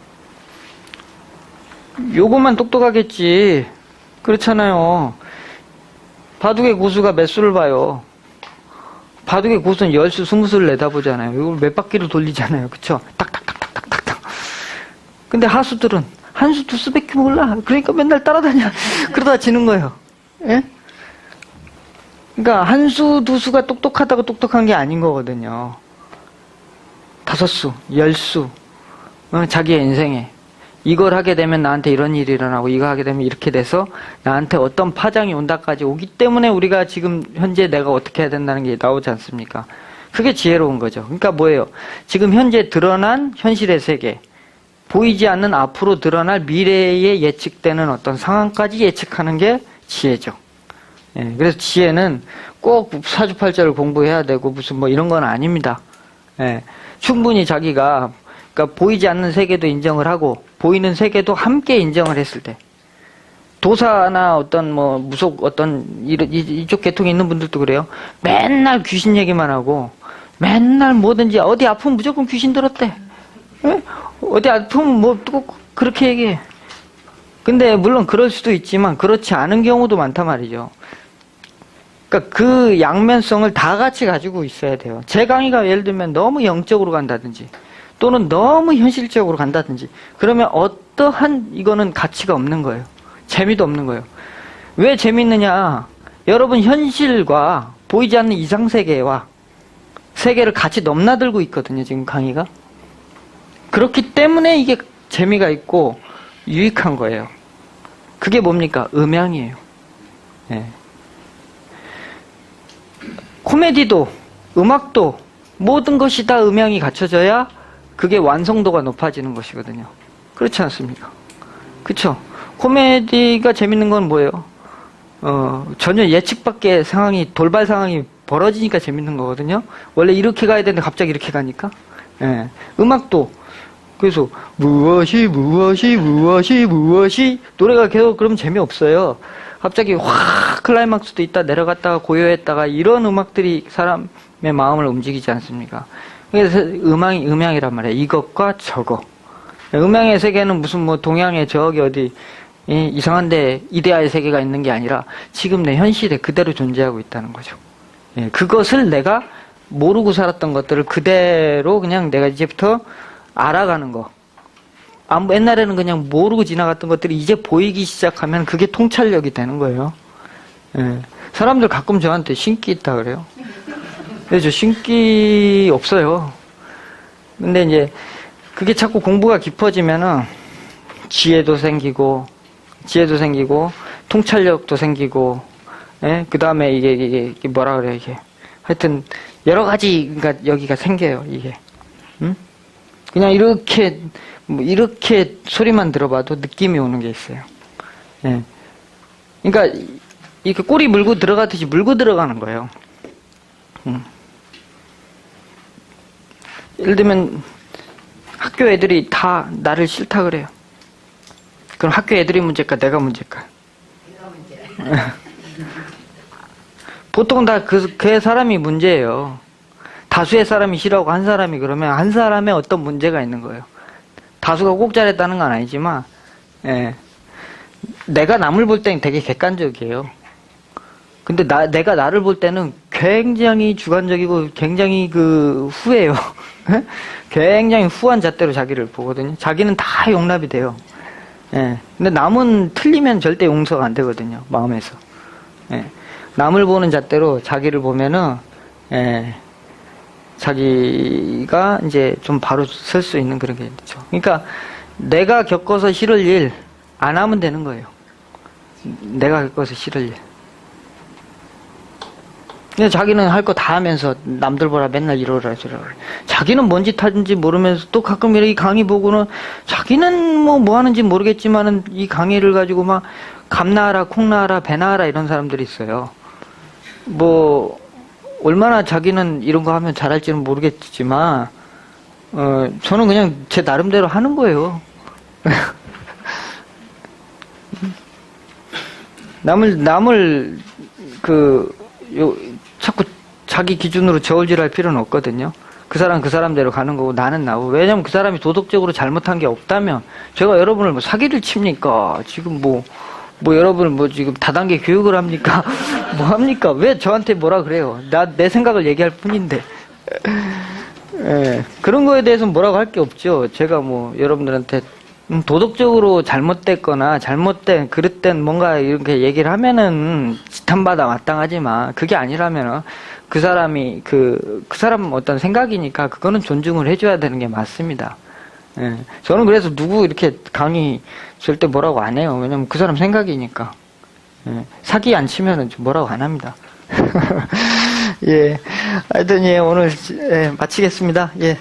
Speaker 1: 요것만 똑똑하겠지. 그렇잖아요. 바둑의 고수가 몇 수를 봐요. 바둑의 고수는 10수, 20수를 내다보잖아요. 이걸 몇 바퀴를 돌리잖아요. 그쵸? 딱딱딱딱딱딱. 근데 하수들은 한 수, 두 수밖에 몰라. 그러니까 맨날 따라다녀. 그러다 지는 거예요. 예? 그러니까 한 수, 두 수가 똑똑하다고 똑똑한 게 아닌 거거든요. 5수, 10수. 자기의 인생에. 이걸 하게 되면 나한테 이런 일이 일어나고 이거 하게 되면 이렇게 돼서 나한테 어떤 파장이 온다까지 오기 때문에 우리가 지금 현재 내가 어떻게 해야 된다는 게 나오지 않습니까? 그게 지혜로운 거죠. 그러니까 뭐예요? 지금 현재 드러난 현실의 세계, 보이지 않는 앞으로 드러날 미래에 예측되는 어떤 상황까지 예측하는 게 지혜죠. 예, 그래서 지혜는 꼭 사주팔자를 공부해야 되고 무슨 뭐 이런 건 아닙니다. 예, 충분히 자기가 그러니까 보이지 않는 세계도 인정을 하고 보이는 세계도 함께 인정을 했을 때 도사나 어떤 뭐 무속 어떤 이쪽 계통에 있는 분들도 그래요. 맨날 귀신 얘기만 하고 맨날 뭐든지 어디 아프면 무조건 귀신 들었대. 예? 어디 아프면 뭐 꼭 그렇게 얘기해. 근데 물론 그럴 수도 있지만 그렇지 않은 경우도 많단 말이죠. 그러니까 그 양면성을 다 같이 가지고 있어야 돼요. 제 강의가 예를 들면 너무 영적으로 간다든지 또는 너무 현실적으로 간다든지 그러면 어떠한 이거는 가치가 없는 거예요. 재미도 없는 거예요. 왜 재미있느냐? 여러분 현실과 보이지 않는 이상세계와 세계를 같이 넘나들고 있거든요. 지금 강의가. 그렇기 때문에 이게 재미가 있고 유익한 거예요. 그게 뭡니까? 음양이에요. 네. 코미디도 음악도 모든 것이 다 음양이 갖춰져야 그게 완성도가 높아지는 것이거든요. 그렇지 않습니까? 그쵸? 코미디가 재밌는 건 뭐예요? 전혀 예측 밖의 상황이, 돌발 상황이 벌어지니까 재밌는 거거든요. 원래 이렇게 가야 되는데 갑자기 이렇게 가니까. 예. 음악도. 그래서, 무엇이, 노래가 계속 그러면 재미없어요. 갑자기 확 클라이막스도 있다 내려갔다가 고요했다가 이런 음악들이 사람의 마음을 움직이지 않습니까? 그래서 음양이란 말이에요. 이것과 저거. 음양의 세계는 무슨 뭐 동양의 저기 어디 이상한데 이데아의 세계가 있는 게 아니라 지금 내 현실에 그대로 존재하고 있다는 거죠. 예, 그것을 내가 모르고 살았던 것들을 그대로 그냥 내가 이제부터 알아가는 거. 옛날에는 그냥 모르고 지나갔던 것들이 이제 보이기 시작하면 그게 통찰력이 되는 거예요. 예, 사람들 가끔 저한테 신기 있다 그래요. 근데 저 신기 없어요. 근데 이제 그게 자꾸 공부가 깊어지면은 지혜도 생기고 통찰력도 생기고, 예? 그 다음에 이게 뭐라 그래 이게 하여튼 여러 가지 그러니까 여기가 생겨요 이게. 응? 그냥 이렇게 소리만 들어봐도 느낌이 오는 게 있어요. 예. 그러니까 이렇게 꼬리 물고 들어가듯이 물고 들어가는 거예요. 예를 들면 학교 애들이 다 나를 싫다 그래요. 그럼 학교 애들이 문제일까 내가 문제일까? 내가 문제. 보통 다 그 사람이 문제예요. 다수의 사람이 싫어하고 한 사람이 그러면 한 사람의 어떤 문제가 있는 거예요. 다수가 꼭 잘했다는 건 아니지만 예. 내가 남을 볼 때는 되게 객관적이에요. 근데 내가 나를 볼 때는 굉장히 주관적이고 굉장히 후해요. 굉장히 후한 잣대로 자기를 보거든요. 자기는 다 용납이 돼요. 예. 근데 남은 틀리면 절대 용서가 안 되거든요. 마음에서. 예. 남을 보는 잣대로 자기를 보면은, 예. 자기가 이제 좀 바로 설 수 있는 그런 게 있죠. 그러니까 내가 겪어서 싫을 일 안 하면 되는 거예요. 내가 겪어서 싫을 일. 근데 자기는 할 거 다 하면서 남들 보라 맨날 이러라 저러라. 자기는 뭔 짓 하는지 모르면서 또 가끔 이렇게 강의 보고는 자기는 뭐 하는지 모르겠지만은 이 강의를 가지고 막 감나하라 콩나하라 배나하라 이런 사람들이 있어요. 뭐 얼마나 자기는 이런 거 하면 잘할지는 모르겠지만 저는 그냥 제 나름대로 하는 거예요. 남을 자꾸 자기 기준으로 저울질할 필요는 없거든요. 그 사람대로 가는 거고 나는 나고. 왜냐면 그 사람이 도덕적으로 잘못한 게 없다면 제가 여러분을 뭐 사기를 칩니까? 지금 뭐 여러분을 뭐 지금 다단계 교육을 합니까? 뭐 합니까? 왜 저한테 뭐라 그래요? 내 생각을 얘기할 뿐인데. 예, 그런 거에 대해서 뭐라고 할 게 없죠. 제가 뭐 여러분들한테 도덕적으로 잘못됐거나 그릇된 뭔가 이렇게 얘기를 하면은 지탄받아 마땅하지만 그게 아니라면은 그 사람이 그 사람 어떤 생각이니까 그거는 존중을 해줘야 되는 게 맞습니다. 예. 저는 그래서 누구 이렇게 강의 절대 뭐라고 안 해요. 왜냐면 그 사람 생각이니까. 예. 사기 안 치면은 뭐라고 안 합니다. 예. 하여튼, 예, 오늘, 예, 마치겠습니다. 예.